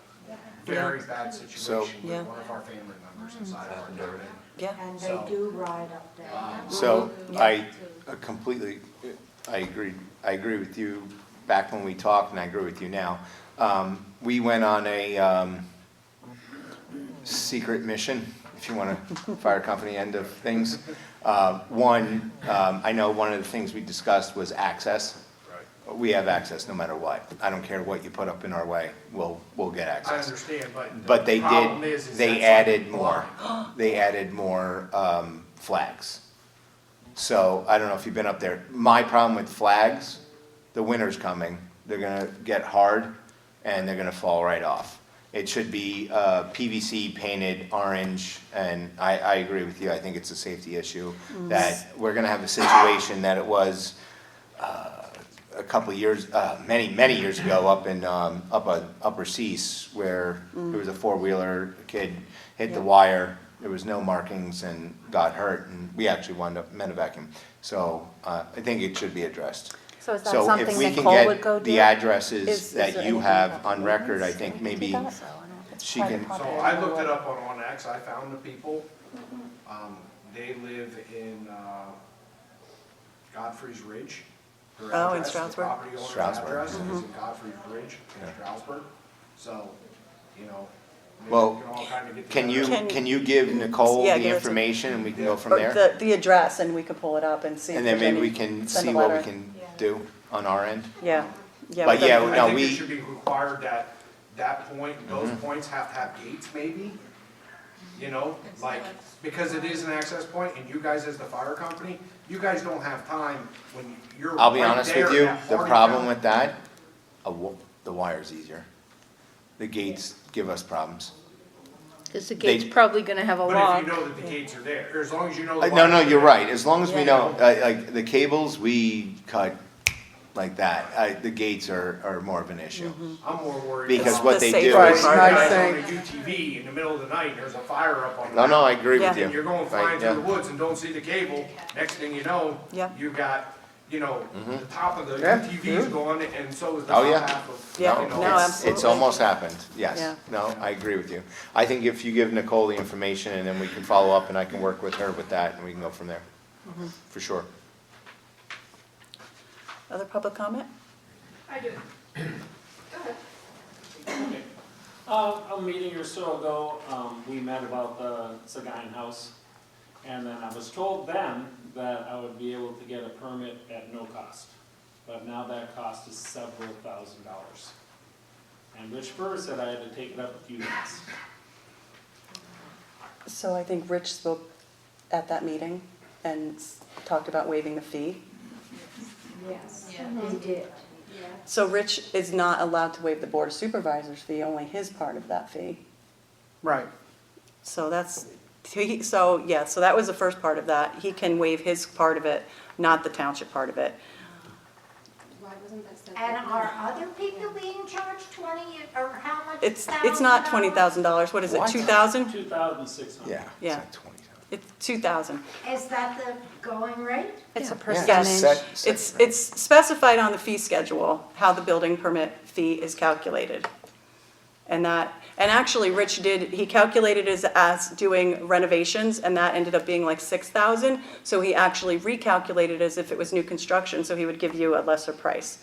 S7: very bad situation with one of our family members inside of our neighborhood.
S1: Yeah.
S11: And they do ride up there.
S6: So I completely, I agree with you back when we talked, and I agree with you now. We went on a secret mission, if you want a fire company end of things. I know one of the things we discussed was access.
S7: Right.
S6: We have access no matter what. I don't care what you put up in our way, we'll get
S7: I
S6: access.
S7: understand,
S6: But
S7: the
S6: they
S7: problem
S6: did,
S7: is
S6: they
S7: that's
S6: added
S7: like
S6: more,
S7: blind.
S6: they added more flags. So I don't know if you've been up there. My problem with flags, the winter's coming, they're gonna get hard and they're gonna fall right off. It should be PVC painted orange, and I agree with you, I think it's a safety issue. That we're gonna have a situation that it was a couple of years, many years ago up in Upper Cease, where there was a four-wheeler, kid hit the wire, there was no markings and got hurt, and we actually wound up medevacing. So I think it should be addressed.
S8: So is that
S6: So if
S8: something
S6: we can
S8: Nicole would go
S6: get
S8: do?
S6: the addresses
S1: Is
S6: that
S1: there
S6: you
S1: anything
S6: have
S1: about
S6: on
S1: the
S6: record, I
S1: ordinance?
S6: think maybe she can,
S7: So I looked it up on X, I found the people. They live in Godfrey's Ridge. Their
S1: Oh, in
S7: address, the
S1: Stroudsburg?
S7: property owner's
S6: Stroudsburg.
S7: address is in Godfrey's Ridge in Stroudsburg. So, maybe
S6: Well,
S7: we can all kind of get
S6: can
S7: together.
S6: can you give Nicole
S1: Yeah,
S6: the
S1: give it to-
S6: information and we can go from
S1: Or
S6: there?
S1: the address, and we can pull it up and see if
S6: And then
S1: there's
S6: maybe we
S1: any-
S6: can
S1: send a
S6: see what we
S1: letter.
S6: can do on our end?
S1: Yeah, yeah.
S6: But
S1: we
S6: yeah,
S1: can-
S7: I
S6: no,
S7: think it
S6: we-
S7: should be required that point, those points have to have gates maybe. Because it is an access point, and you guys as the fire company, you guys don't have time when you're
S6: I'll be
S7: right
S6: honest
S7: there
S6: with you,
S7: at
S6: the
S7: party
S6: problem
S7: time.
S6: with that, the wire's easier. The gates give us problems.
S4: Because the gate's probably gonna have a
S7: But
S4: lock.
S7: if you know that the gates are there, or as long as you know. the
S6: No,
S7: wires are
S6: you're
S7: there.
S6: right, as long as we
S1: Yeah.
S6: know, like, the cables, we cut like that. The gates are more of an issue.
S7: I'm more worried.
S6: Because
S7: about
S6: what
S1: The
S6: they
S1: safety
S6: do
S3: Right,
S6: is,
S1: part.
S3: nice
S7: guys
S3: thing.
S7: on a UTV in the middle of the night, and there's a fire up on.
S6: no, I agree with
S1: Yeah.
S6: you.
S7: And you're going flying
S6: Right,
S7: through
S6: yeah.
S7: the woods and don't see the cable, next thing you know,
S1: Yeah.
S7: you've got, the top of the
S3: Yeah.
S7: UTV's going, and so is the
S6: Oh,
S7: top
S6: yeah.
S7: half of.
S1: Yeah.
S7: you know,
S1: No,
S7: it's-
S1: absolutely.
S6: It's almost happened,
S1: Yeah.
S6: yes. No, I agree with you. I think if you give Nicole the information and then we can follow up and I can work with her with that and we can go from there. For sure.
S1: Other public comment?
S12: I do. Go ahead.
S18: A meeting or so ago, we met about the Seguin House, and then I was told then that I would be able to get a permit at no cost. But now that cost is several $1,000s. And Rich first said I had to take it up with you guys.
S1: So I think Rich spoke at that meeting and talked about waiving the fee.
S11: Yes, he did.
S1: So Rich is not allowed to waive the Board of Supervisors fee, only his part of that fee.
S3: Right.
S1: So that's, so that was the first part of that. He can waive his part of it, not the township part of it.
S13: Why wasn't that said?
S11: And are other people being charged 20 or how much?
S1: It's not $20,000. What is it,
S6: What?
S1: 2,000?
S18: 2,600.
S6: Yeah.
S1: Yeah.
S6: It's like 20.
S1: It's 2,000.
S11: Is that the going rate?
S8: It's a
S6: Yeah,
S8: percentage.
S1: It's specified on the fee schedule, how the building permit fee is calculated. And actually Rich he calculated it as doing renovations, and that ended up being like 6,000. So he actually recalculated as if it was new construction, so he would give you a lesser price.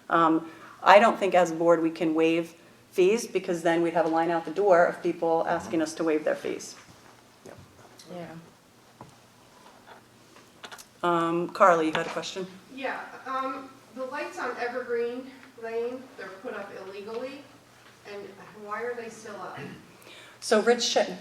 S1: I don't think as a board we can waive fees, because then we'd have a line out the door of people asking us to waive their fees.
S8: Yeah.
S1: Carly, you had a question?
S13: Yeah, the lights on Evergreen Lane, they're put up illegally, and why are they still up?
S1: So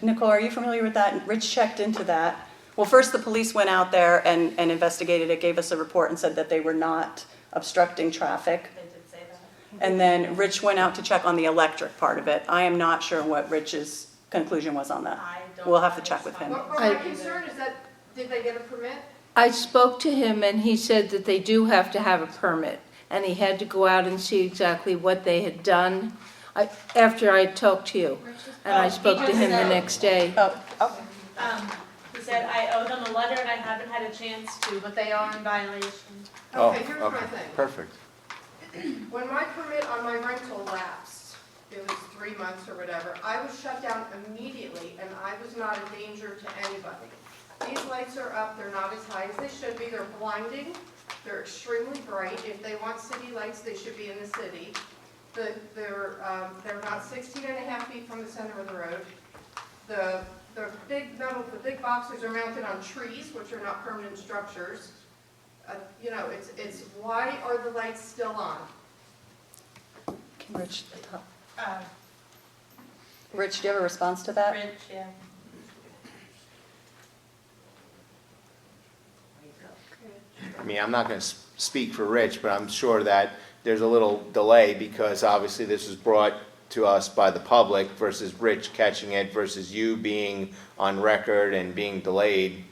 S1: Nicole, are you familiar with that? Rich checked into that. Well, first the police went out there and investigated it, gave us a report and said that they were not obstructing traffic.
S14: They did say that.
S1: And then Rich went out to check on the electric part of it. I am not sure what Rich's conclusion was on that.
S14: I don't
S1: We'll have to
S14: know.
S1: check with him.
S13: But my concern is that, did they get a permit?
S4: I spoke to him and he said that they do have to have a permit. And he had to go out and see exactly what they had done after I talked to you. And I spoke to him the next day.
S14: He said, I owe them a letter and I haven't had a chance to, but they are in violation.
S13: Okay, here's my thing.
S6: Perfect.
S13: When my permit on my rental lapsed, it was 3 months or whatever, I was shut down immediately and I was not a danger to anybody. These lights are up, they're not as high as they should be, they're blinding, they're extremely bright. If they want city lights, they should be in the city. They're not 16 and a half feet from the center of the road. The big boxes are mounted on trees, which are not permanent structures. You know, it's why are the lights still on?
S1: Rich, Rich, do you have a response to that?
S14: Rich, yeah.
S6: I mean, I'm not going to speak for Rich, but I'm sure that there's a little delay because obviously this was brought to us by the public versus Rich catching it versus you being on record and being delayed.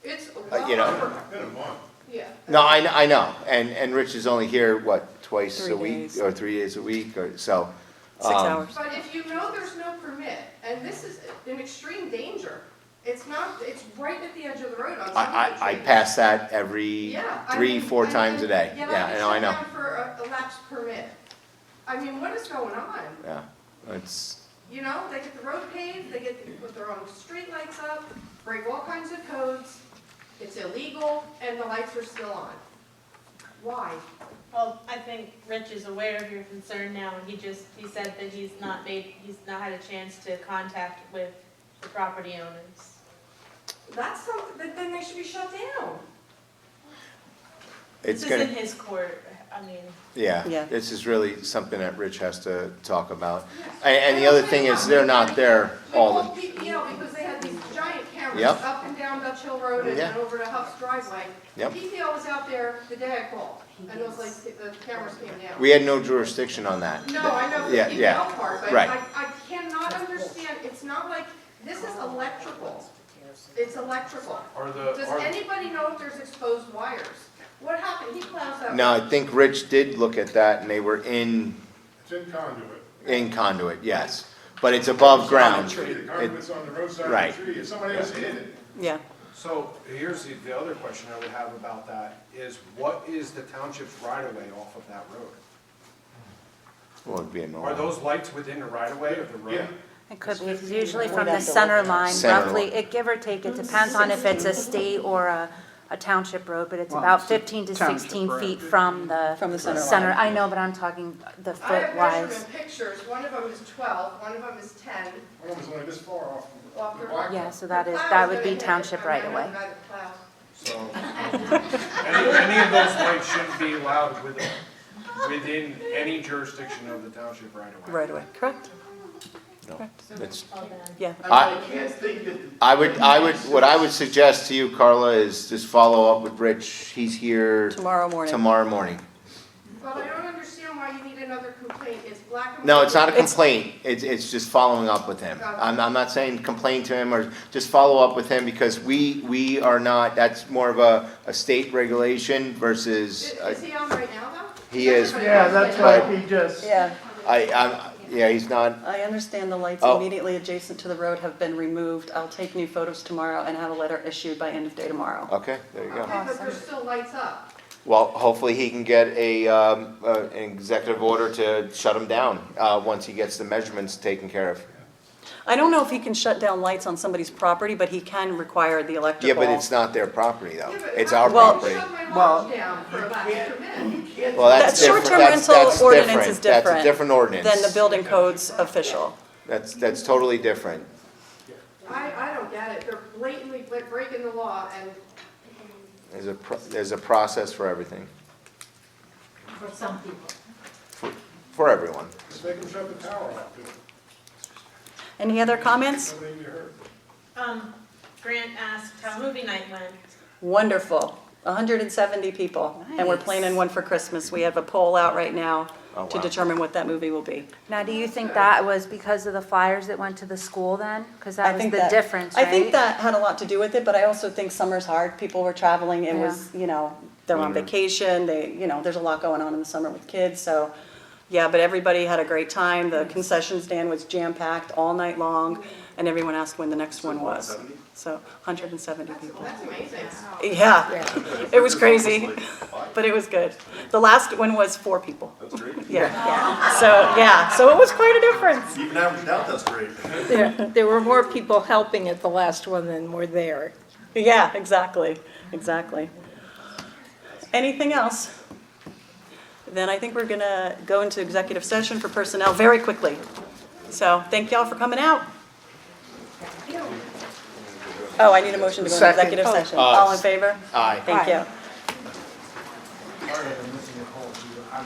S13: It's
S6: You know.
S16: Been a month.
S13: Yeah.
S6: No, I know. And Rich is only here, what, twice
S1: 3
S6: a week
S1: days.
S6: or 3 days a week or so.
S1: 6 hours.
S13: But if you know there's no permit, and this is an extreme danger, it's right at the edge of the road on some of the
S6: I
S13: trees.
S6: pass that every
S13: Yeah, I
S6: 3,
S13: mean,
S6: 4 times a day.
S13: Yeah,
S6: Yeah, I know.
S13: shut down for a lapsed permit. I mean, what is going on?
S6: Yeah, it's,
S13: You know, they get the road paved, they get to put their own street lights up, break all kinds of codes. It's illegal, and the lights are still on. Why?
S14: Well, I think Rich is aware of your concern now, and he said that he's not had a chance to contact with the property owners.
S13: That's something, then they should be shut down.
S6: it's
S14: This
S6: gonna.
S14: is in his court, I mean.
S1: Yeah.
S6: Yeah, this is really something that Rich has to talk about. And the other thing is, they're not there all the,
S13: We called PPL because they had these giant cameras
S6: Yep.
S13: up and down Dutch Hill Road and
S6: Yeah.
S13: over to Huff's driveway.
S6: Yep.
S13: PPL was out there the day I called, and it was like, the cameras came down.
S6: we had no jurisdiction on that.
S13: No, I know the
S6: Yeah, yeah,
S13: PPL part, but
S6: right.
S13: I cannot understand, it's not like, this is electrical. It's electrical. Does anybody know if there's exposed wires? What happened? He plows that.
S6: No, I think Rich did look at that and they were
S16: It's in conduit.
S6: in conduit, yes. But it's above ground.
S16: The conduit's on the roadside
S6: Right.
S16: of the tree, if somebody else hit it.
S1: Yeah.
S7: So here's the other question I would have about that is what is the township's right-of-way off of that road?
S6: Well, it'd be a
S7: Are
S6: normal.
S7: those lights within the right-of-way of the road?
S16: Yeah.
S8: It could be, it's usually from the center line,
S6: Center
S8: roughly,
S6: line.
S8: it give or take, it depends on if it's a state or a township road, but it's
S3: Well,
S8: about
S3: it's a
S8: 15 to
S3: township
S8: 16
S3: road.
S8: feet from the
S1: center line.
S8: I know, but I'm talking the
S13: I have
S8: foot wise.
S13: measurement pictures, one of them is 12, one of them is 10.
S16: One was only this far off
S13: Off
S16: from
S13: the-
S16: the black.
S8: Yeah, so
S13: The
S8: that
S13: plow's
S8: would
S13: gonna
S8: be
S13: hit it.
S8: township
S13: I mean,
S8: right
S13: I know
S8: away.
S13: the guy that plows.
S7: So any of those lights shouldn't be allowed within any jurisdiction of the township right-of-way?
S1: Right away, correct?
S6: No, it's-
S1: Yeah.
S9: I can't think that.
S6: what I would suggest to you, Carla, is just follow up with Rich. He's here
S1: Tomorrow morning.
S6: tomorrow morning.
S13: Well, I don't understand why you need another complaint. It's black and
S6: No,
S13: white.
S6: it's not a complaint, it's just following up with him. I'm not saying complain to him, or just follow up with him, because we are not, that's more of a state regulation versus.
S13: Is he on right now, though?
S6: He is.
S3: Yeah, that's why he just,
S1: Yeah,
S6: Yeah, he's not,
S1: I understand the lights
S6: Oh.
S1: immediately adjacent to the road have been removed. I'll take new photos tomorrow and have a letter issued by end of day tomorrow.
S6: okay, there you go.
S13: Okay, but there's still lights up.
S6: Well, hopefully he can get an executive order to shut him down, once he gets the measurements taken care of.
S1: I don't know if he can shut down lights on somebody's property, but he can require the electrical.
S6: Yeah, but it's not their property though,
S13: Yeah, but
S6: it's
S13: how
S6: our
S13: can I
S6: property.
S13: shut my
S3: Well-
S13: watch down for about 2 minutes?
S6: Well, that's
S1: That
S6: different,
S1: short-term
S6: that's
S1: rental ordinance is
S6: different, that's a
S1: different
S6: different ordinance.
S1: than the building code's official.
S6: That's totally different.
S13: I don't get it. They're blatantly breaking the law, and
S6: There's a process for everything,
S11: For some people.
S6: for everyone.
S16: Just make them shut the tower off, too.
S1: Any other comments?
S16: Nobody even heard.
S14: Grant asked how movie night went.
S1: Wonderful. 170 people. And we're
S8: Nice.
S1: planning one for Christmas. We have a poll out right now
S6: Oh,
S1: to
S6: wow.
S1: determine what that movie will be.
S8: Now, do you think that was because of the flyers that went to the school then? Because that was the
S1: that-
S8: difference,
S1: I
S8: right?
S1: think that had a lot to do with it, but I also think summer's hard. People were traveling, it was, they're on vacation, there's a lot going on in the summer with kids, so, yeah, but everybody had a great time. The concession stand was jam-packed all night long, and everyone asked when the next one was. So, 170 people.
S13: that's amazing.
S1: Yeah, it was crazy, but it was good. The last one was 4 people.
S10: That's great.
S1: Yeah. So it was quite a difference.
S10: Even averaged out, that's great.
S4: There were more people helping at the last one than were there.
S1: Yeah, exactly. Anything else? Then I think we're gonna go into executive session for personnel very quickly. So thank y'all for coming out. Oh, I need a motion to go into
S3: Second.
S1: executive session. All in favor?
S6: Aye.
S1: Thank you.
S7: Sorry, I'm missing your call, too. I'm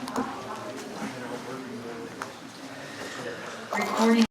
S7: working.
S11: Recording